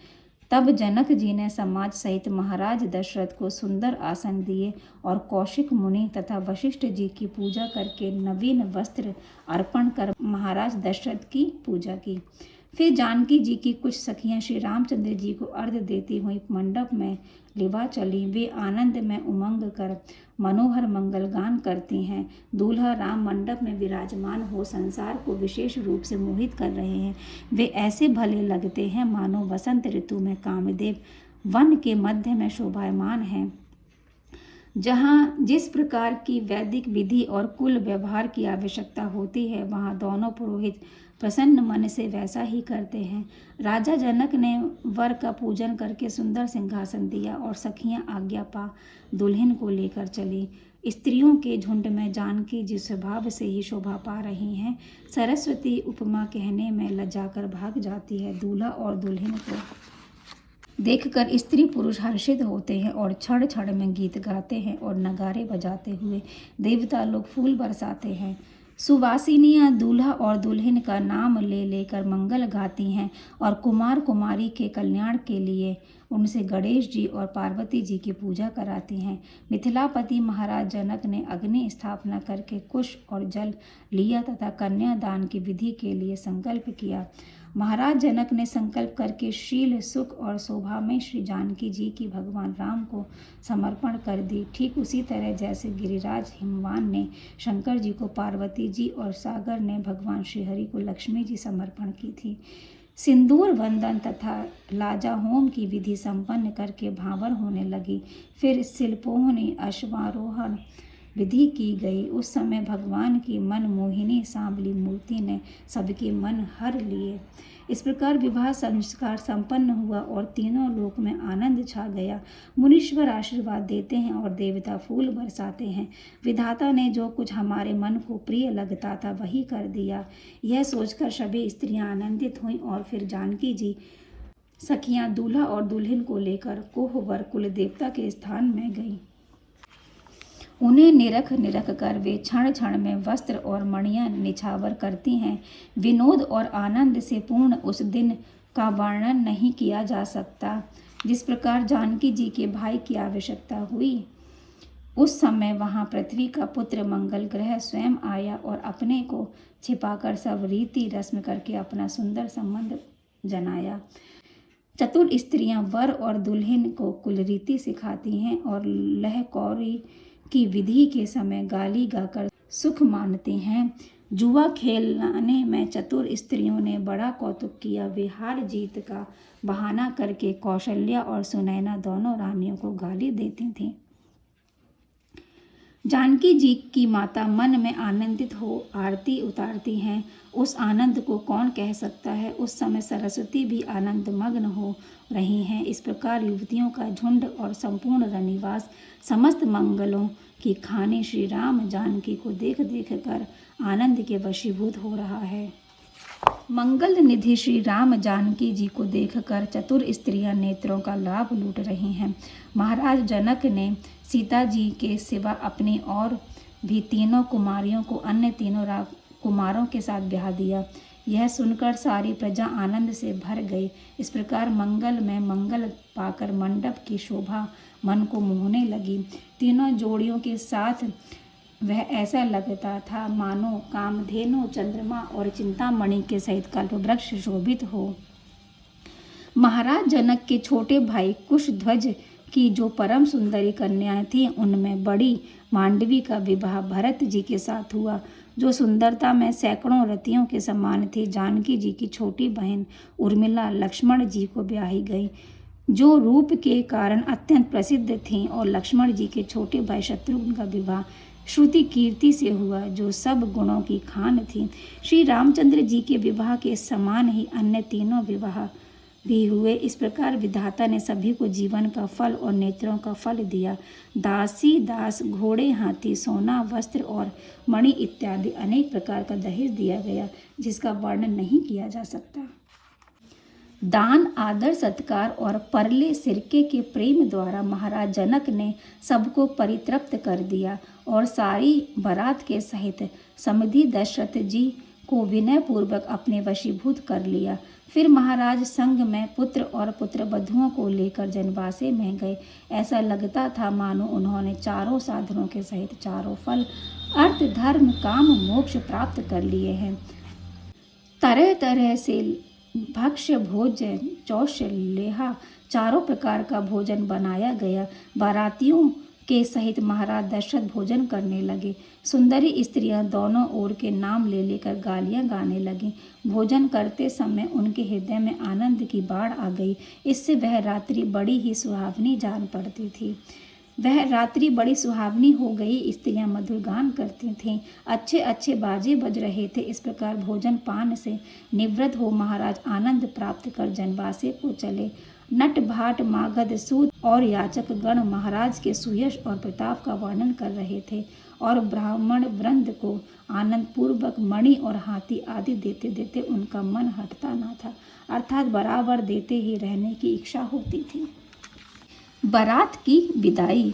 तब जनक जी ने समाज सहित महाराज दशरथ को सुंदर आसन दिए और कौशिक मुनि तथा वशिष्ठ जी की पूजा करके नवीन वस्त्र अर्पण कर महाराज दशरथ की पूजा की। फिर जानकी जी की कुछ सखियां श्री रामचंद्र जी को अर्घ्य देती हुई मंडप में लिवा चली। वे आनंद में उमंग कर मनोहर मंगल गान करती हैं। दूल्हा राम मंडप में विराजमान हो संसार को विशेष रूप से मोहित कर रहे हैं। वे ऐसे भले लगते हैं मानो वसंत ऋतु में कामदेव वन के मध्य में शोभायमान हैं। जहाँ जिस प्रकार की वैदिक विधि और कुल व्यवहार की आवश्यकता होती है, वहाँ दोनों पुरोहित प्रसन्न मन से वैसा ही करते हैं। राजा जनक ने वर का पूजन करके सुंदर सिंहासन दिया और सखियां आज्ञा पा दुल्हन को लेकर चली। स्त्रियों के झुंड में जानकी जिस स्वभाव से ही शोभा पा रही हैं, सरस्वती उपमा कहने में लजाकर भाग जाती है। दूल्हा और दुल्हन को देखकर स्त्री पुरुष हर्षित होते हैं और क्षण क्षण में गीत गाते हैं और नगारे बजाते हुए देवता लोग फूल बरसाते हैं। सुवासिनियां दूल्हा और दुल्हन का नाम ले लेकर मंगल गाती हैं और कुमार कुमारी के कल्याण के लिए उनसे गणेश जी और पार्वती जी की पूजा कराती हैं। मिथिलापति महाराज जनक ने अग्नि स्थापना करके कुश और जल लिया तथा कन्यादान की विधि के लिए संकल्प किया। महाराज जनक ने संकल्प करके शील सुख और शोभा में श्री जानकी जी की भगवान राम को समर्पण कर दी। ठीक उसी तरह जैसे गिरिराज हिमवान ने शंकर जी को पार्वती जी और सागर ने भगवान श्रीहरि को लक्ष्मी जी समर्पण की थी। सिंदूर वंदन तथा लाजा होम की विधि संपन्न करके भावर होने लगी। फिर शिल्पों अश्वारोहण विधि की गई। उस समय भगवान की मन मोहिनी सांवली मूर्ति ने सबके मन हर लिए। इस प्रकार विवाह संस्कार संपन्न हुआ और तीनों लोक में आनंद छा गया। मुनीश्वर आशीर्वाद देते हैं और देवता फूल बरसाते हैं। विधाता ने जो कुछ हमारे मन को प्रिय लगता था वही कर दिया। यह सोचकर सभी स्त्रियां आनंदित हुईं और फिर जानकी जी सखियां दूल्हा और दुल्हन को लेकर कोहवर कुल देवता के स्थान में गईं। उन्हें निरख निरख कर वे क्षण क्षण में वस्त्र और मणियां निछावर करती हैं। विनोद और आनंद से पूर्ण उस दिन का वर्णन नहीं किया जा सकता। जिस प्रकार जानकी जी के भाई की आवश्यकता हुई, उस समय वहां पृथ्वी का पुत्र मंगल ग्रह स्वयं आया और अपने को छिपाकर सब रीति रस्म करके अपना सुंदर संबंध जनाया। चतुर स्त्रियां वर और दुल्हन को कुल रीति सिखाती हैं और लहकौरी की विधि के समय गाली गाकर सुख मानती हैं। जुआ खेलने में चतुर स्त्रियों ने बड़ा कौतुक किया। वे हार जीत का बहाना करके कौशल्या और सुनैना दोनों रानियों को गाली देती थीं। जानकी जी की माता मन में आनंदित हो आरती उतारती हैं। उस आनंद को कौन कह सकता है। उस समय सरस्वती भी आनंद मग्न हो रही हैं। इस प्रकार युवतियों का झुंड और संपूर्ण रनिवास समस्त मंगलों की खानी श्री राम जानकी को देख देख कर आनंद के वशीभूत हो रहा है। मंगल निधि श्री राम जानकी जी को देखकर चतुर स्त्रियां नेत्रों का लाभ लूट रही हैं। महाराज जनक ने सीता जी के सिवा अपनी और भी तीनों कुमारियों को अन्य तीनों कुमारों के साथ ब्याह दिया। यह सुनकर सारी प्रजा आनंद से भर गई। इस प्रकार मंगल में मंगल पाकर मंडप की शोभा मन को मोहने लगी। तीनों जोड़ियों के साथ वह ऐसा लगता था मानो कामधेनु चंद्रमा और चिंतामणि के सहित कल्पवृक्ष शोभित हो। महाराज जनक के छोटे भाई कुशध्वज कि जो परम सुंदरी कन्याएं थीं उनमें बड़ी मांडवी का विवाह भरत जी के साथ हुआ, जो सुंदरता में सैकड़ों रतियों के समान थी। जानकी जी की छोटी बहन उर्मिला लक्ष्मण जी को ब्याही गई, जो रूप के कारण अत्यंत प्रसिद्ध थीं, और लक्ष्मण जी के छोटे भाई शत्रुघ्न का विवाह श्रुति कीर्ति से हुआ, जो सब गुणों की खान थी। श्री रामचंद्र जी के विवाह के समान ही अन्य तीनों विवाह भी हुए। इस प्रकार विधाता ने सभी को जीवन का फल और नेत्रों का फल दिया। दासी दास, घोड़े, हाथी, सोना, वस्त्र और मणि इत्यादि अनेक प्रकार का दहेज दिया गया, जिसका वर्णन नहीं किया जा सकता। दान, आदर, सत्कार और परले सिरके के प्रेम द्वारा महाराज जनक ने सबको परितृप्त कर दिया और सारी बारात के सहित समधि दशरथ जी को विनय पूर्वक अपने वशीभूत कर लिया। फिर महाराज संग में पुत्र और पुत्र वधुओं को लेकर जनवासे में गए। ऐसा लगता था मानो उन्होंने चारों साधनों के सहित चारों फल अर्थ, धर्म, काम, मोक्ष प्राप्त कर लिए हैं। तरह तरह से भक्ष्य, भोजन, चौशलेहा, चारों प्रकार का भोजन बनाया गया। बारातियों के सहित महाराज दशरथ भोजन करने लगे। सुंदरी स्त्रियां दोनों ओर के नाम ले लेकर गालियां गाने लगीं। भोजन करते समय उनके हृदय में आनंद की बाढ़ आ गई। इससे वह रात्रि बड़ी ही सुहावनी जान पड़ती थी। वह रात्रि बड़ी सुहावनी हो गई। स्त्रियां मधुर गान करती थीं, अच्छे अच्छे बाजे बज रहे थे। इस प्रकार भोजन पान से निवृत्त हो महाराज आनंद प्राप्त कर जनवासे को चले। नट भाट, मागध, सूत और याचक गण महाराज के सुयश और प्रताप का वर्णन कर रहे थे, और ब्राह्मण वृंद को आनंद पूर्वक मणि और हाथी आदि देते देते उनका मन हटता न था, अर्थात बराबर देते ही रहने की इच्छा होती थी। बारात की विदाई।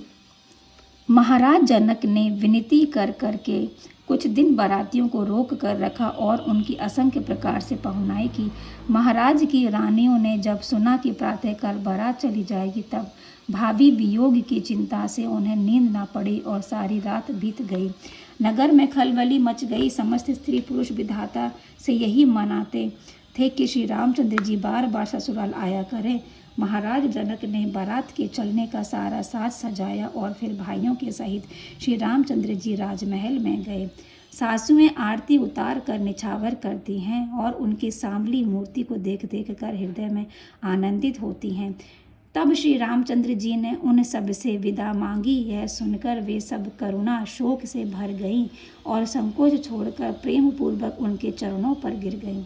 महाराज जनक ने विनती कर करके कुछ दिन बारातियों को रोक कर रखा और उनकी असंख्य प्रकार से पहुनाई की। महाराज की रानियों ने जब सुना कि प्रातःकाल बारात चली जाएगी, तब भावी वियोग की चिंता से उन्हें नींद न पड़ी और सारी रात बीत गई। नगर में खलबली मच गई। समस्त स्त्री पुरुष विधाता से यही मनाते थे कि श्री रामचंद्र जी बार बार ससुराल आया करें। महाराज जनक ने बारात के चलने का सारा साज सजाया और फिर भाइयों के सहित श्री रामचंद्र जी राजमहल में गए। सासुएं आरती उतार कर निछावर करती हैं और उनकी सांवली मूर्ति को देख देख कर हृदय में आनंदित होती हैं। तब श्री रामचंद्र जी ने उन सब से विदा मांगी। यह सुनकर वे सब करुणा शोक से भर गईं और संकोच छोड़कर प्रेम पूर्वक उनके चरणों पर गिर गईं।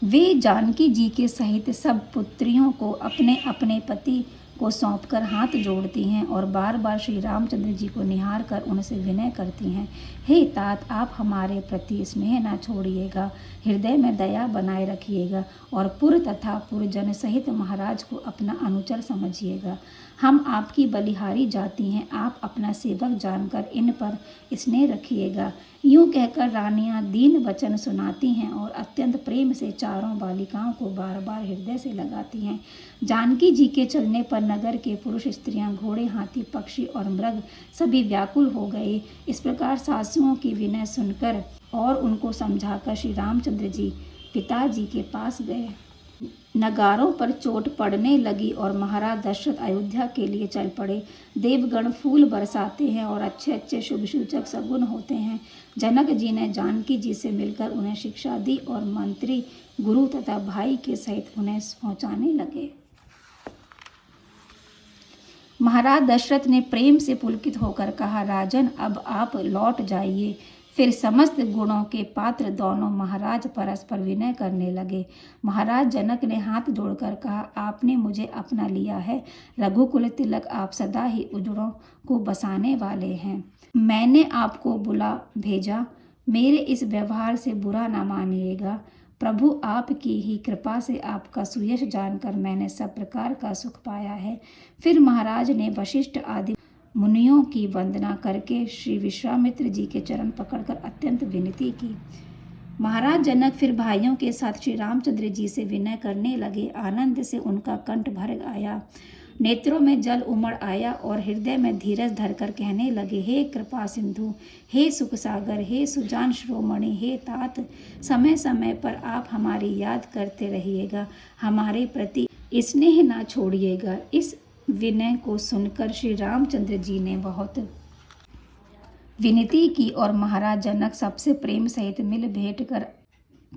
वे जानकी जी के सहित सब पुत्रियों को अपने अपने पति को सौंपकर हाथ जोड़ती हैं और बार बार श्री रामचंद्र जी को निहार कर उनसे विनय करती हैं, हे तात, आप हमारे प्रति स्नेह न छोड़िएगा, हृदय में दया बनाए रखिएगा और पुर तथा पुरजन सहित महाराज को अपना अनुचर समझिएगा। हम आपकी बलिहारी जाती हैं, आप अपना सेवक जानकर इन पर स्नेह रखिएगा। यूँ कहकर रानियां दीन वचन सुनाती हैं और अत्यंत प्रेम से चारों बालिकाओं को बार बार हृदय से लगाती हैं। जानकी जी के चलने पर नगर के पुरुष, स्त्रियां, घोड़े, हाथी, पक्षी और मृग सभी व्याकुल हो गए। इस प्रकार सासुओं की विनय सुनकर और उनको समझाकर श्री रामचंद्र जी पिताजी के पास गए। नगारों पर चोट पड़ने लगी और महाराज दशरथ अयोध्या के लिए चल पड़े। देवगण फूल बरसाते हैं और अच्छे अच्छे शुभ सूचक सगुन होते हैं। जनक जी ने जानकी जी से मिलकर उन्हें शिक्षा दी और मंत्री, गुरु तथा भाई के सहित उन्हें पहुंचाने लगे। महाराज दशरथ ने प्रेम से पुलकित होकर कहा, राजन, अब आप लौट जाइए। फिर समस्त गुणों के पात्र दोनों महाराज परस्पर विनय करने लगे। महाराज जनक ने हाथ जोड़कर कहा, आपने मुझे अपना लिया है। रघुकुल तिलक, आप सदा ही उजड़ों को बसाने वाले हैं। मैंने आपको बुला भेजा, मेरे इस व्यवहार से बुरा ना मानिएगा। प्रभु आपकी ही कृपा से आपका सुयश जानकर मैंने सब प्रकार का सुख पाया है। फिर महाराज ने वशिष्ठ आदि मुनियों की वंदना करके श्री विश्वामित्र जी के चरण पकड़कर अत्यंत विनती की। महाराज जनक फिर भाइयों के साथ श्री रामचंद्र जी से विनय करने लगे। आनंद से उनका कंठ भर आया, नेत्रों में जल उमड़ आया और हृदय में धीरज धरकर कहने लगे, हे कृपा सिंधु, हे सुख सागर, हे सुजान शिरोमणि, हे तात, समय समय पर आप हमारी याद करते रहिएगा, हमारे प्रति स्नेह ना छोड़िएगा। इस विनय को सुनकर श्री रामचंद्र जी ने बहुत विनती की और महाराज जनक सबसे प्रेम सहित मिल भेंट कर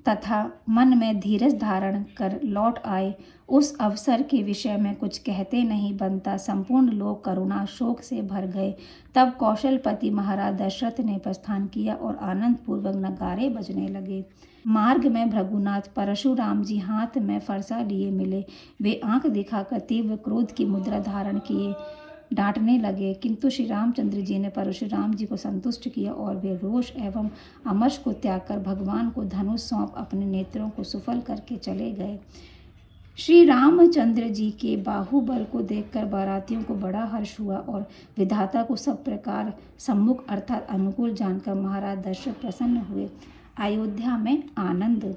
तथा मन में धीरज धारण कर लौट आए। उस अवसर के विषय में कुछ कहते नहीं बनता, संपूर्ण लोग करुणा शोक से भर गए। तब कौशलपति महाराज दशरथ ने प्रस्थान किया और आनंद पूर्वक नगारे बजने लगे। मार्ग में भृगुनाथ परशुराम जी हाथ में फरसा लिए मिले। वे आंख दिखाकर तीव्र क्रोध की मुद्रा धारण किए डांटने लगे, किंतु श्री रामचंद्र जी ने परशुराम जी को संतुष्ट किया और वे रोष एवं अमर्ष को त्याग कर भगवान को धनुष सौंप अपने नेत्रों को सुफल करके चले गए। श्री रामचंद्र जी के बाहुबल को देखकर बारातियों को बड़ा हर्ष हुआ और विधाता को सब प्रकार सम्मुख अर्थात अनुकूल जानकर महाराज दशरथ प्रसन्न हुए। अयोध्या में आनंद।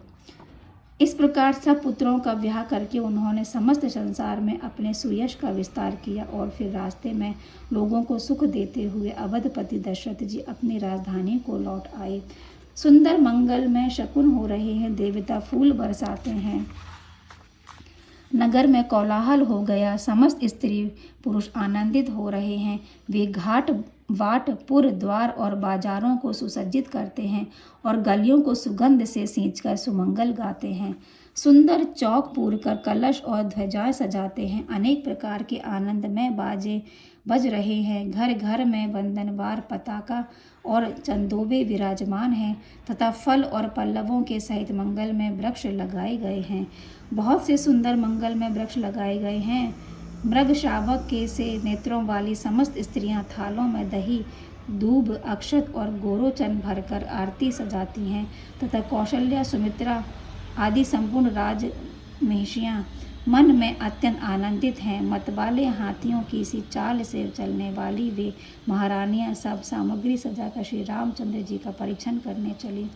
इस प्रकार सब पुत्रों का ब्याह करके उन्होंने समस्त संसार में अपने सुयश का विस्तार किया और फिर रास्ते में लोगों को सुख देते हुए अवधपति दशरथ जी अपनी राजधानी को लौट आए। सुंदर मंगल में शकुन हो रहे हैं, देवता फूल बरसाते हैं, नगर में कोलाहल हो गया, समस्त स्त्री पुरुष आनंदित हो रहे हैं। वे घाट वाट पुर द्वार और बाजारों को सुसज्जित करते हैं और गलियों को सुगंध से सींचकर सुमंगल गाते हैं। सुंदर चौक पूर कर कलश और ध्वजाएं सजाते हैं। अनेक प्रकार के आनंदमय बाजे बज रहे हैं। घर घर में वंदनवार पताका और चंदोवे विराजमान हैं तथा फल और पल्लवों के सहित मंगल में वृक्ष लगाए गए हैं। बहुत से सुंदर मंगल में वृक्ष लगाए गए हैं। मृग शावक के से नेत्रों वाली समस्त स्त्रियां थालों में दही दूब अक्षत और गोरोचन भरकर आरती सजाती हैं तथा कौशल्या सुमित्रा आदि संपूर्ण राज महिषियां मन में अत्यंत आनंदित हैं। मतवाले हाथियों की सी चाल से चलने वाली वे महारानियां सब सामग्री सजाकर श्री रामचंद्र जी का परीक्षण करने चली।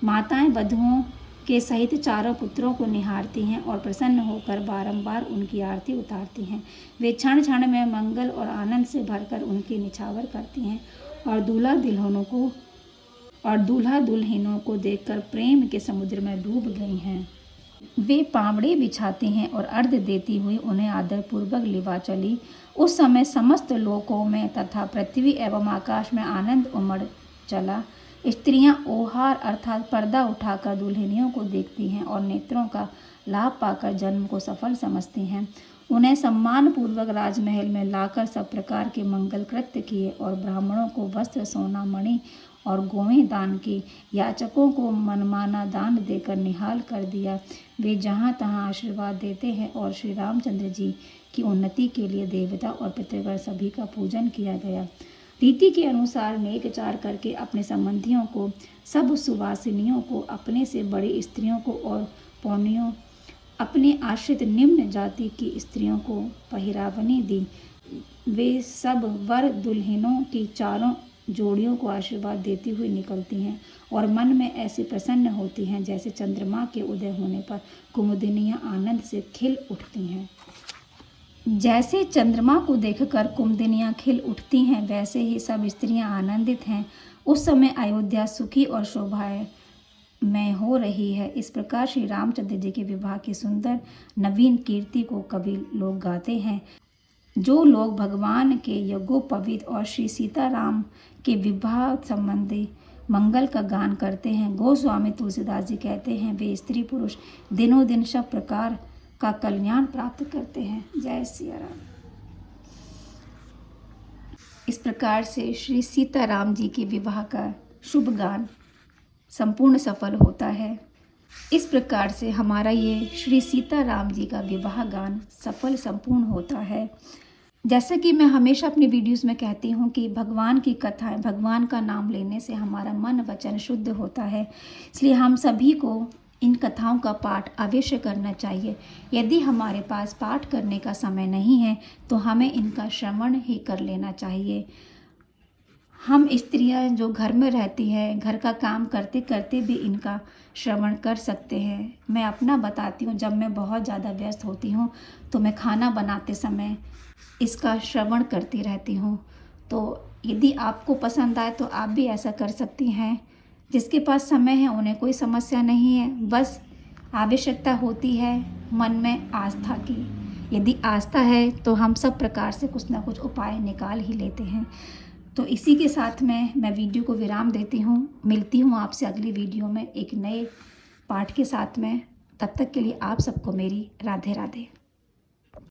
माताएं वधुओं के सहित चारों पुत्रों को निहारती हैं और प्रसन्न होकर बारंबार उनकी आरती उतारती हैं। वे क्षण क्षण में मंगल और आनंद से भरकर उनकी निछावर करती हैं और दूल्हा दुल्हनों को देखकर प्रेम के समुद्र में डूब गई हैं। वे पावड़े बिछाती हैं और अर्घ देती हुई उन्हें आदरपूर्वक लिवा चली। उस समय समस्त लोकों में तथा पृथ्वी एवं आकाश में आनंद उमड़ चला। स्त्रियां ओहार अर्थात पर्दा उठाकर दुल्हनियों को देखती हैं और नेत्रों का लाभ पाकर जन्म को सफल समझती हैं। उन्हें सम्मान पूर्वक राजमहल में लाकर सब प्रकार के मंगल कृत्य किए और ब्राह्मणों को वस्त्र सोना मणि और गोवें दान की, याचकों को मनमाना दान देकर निहाल कर दिया। वे जहाँ तहाँ आशीर्वाद देते हैं और श्री रामचंद्र जी की उन्नति के लिए देवता और पितृगण सभी का पूजन किया गया। रीति के अनुसार नेकचार करके अपने संबंधियों को, सब सुवासिनियों को, अपने से बड़ी स्त्रियों को और पौनियों, अपने आश्रित निम्न जाति की स्त्रियों को पहिरावनी दी। वे सब वर दुल्हनों की चारों जोड़ियों को आशीर्वाद देती हुई निकलती हैं और मन में ऐसे प्रसन्न होती हैं जैसे चंद्रमा के उदय होने पर कुमुदिनियां आनंद से खिल उठती हैं। जैसे चंद्रमा को देखकर कुमुदिनियां खिल उठती हैं, वैसे ही सब स्त्रियां आनंदित हैं। उस समय अयोध्या सुखी और शोभामय हो रही है। इस प्रकार श्री रामचंद्र जी के विवाह की सुंदर नवीन कीर्ति को कवि लोग गाते हैं। जो लोग भगवान के यज्ञोपवीत और श्री सीताराम के विवाह संबंधी मंगल का गान करते हैं, गोस्वामी तुलसीदास जी कहते हैं, वे स्त्री पुरुष दिनों दिन सब प्रकार का कल्याण प्राप्त करते हैं। जय सिया राम। इस प्रकार से श्री सीताराम जी के विवाह का शुभ गान संपूर्ण सफल होता है। इस प्रकार से हमारा ये श्री सीताराम जी का विवाह गान सफल संपूर्ण होता है। जैसे कि मैं हमेशा अपनी वीडियोस में कहती हूँ कि भगवान की कथाएं, भगवान का नाम लेने से हमारा मन वचन शुद्ध होता है, इसलिए हम सभी को इन कथाओं का पाठ अवश्य करना चाहिए। यदि हमारे पास पाठ करने का समय नहीं है तो हमें इनका श्रवण ही कर लेना चाहिए। हम स्त्रियां जो घर में रहती हैं, घर का काम करते करते भी इनका श्रवण कर सकते हैं। मैं अपना बताती हूँ, जब मैं बहुत ज़्यादा व्यस्त होती हूँ तो मैं खाना बनाते समय इसका श्रवण करती रहती हूँ। तो यदि आपको पसंद आए तो आप भी ऐसा कर सकती हैं। जिसके पास समय है उन्हें कोई समस्या नहीं है, बस आवश्यकता होती है मन में आस्था की। यदि आस्था है तो हम सब प्रकार से कुछ ना कुछ उपाय निकाल ही लेते हैं। तो इसी के साथ में मैं वीडियो को विराम देती हूँ। मिलती हूँ आपसे अगली वीडियो में एक नए पाठ के साथ में। तब तक के लिए आप सबको मेरी राधे राधे।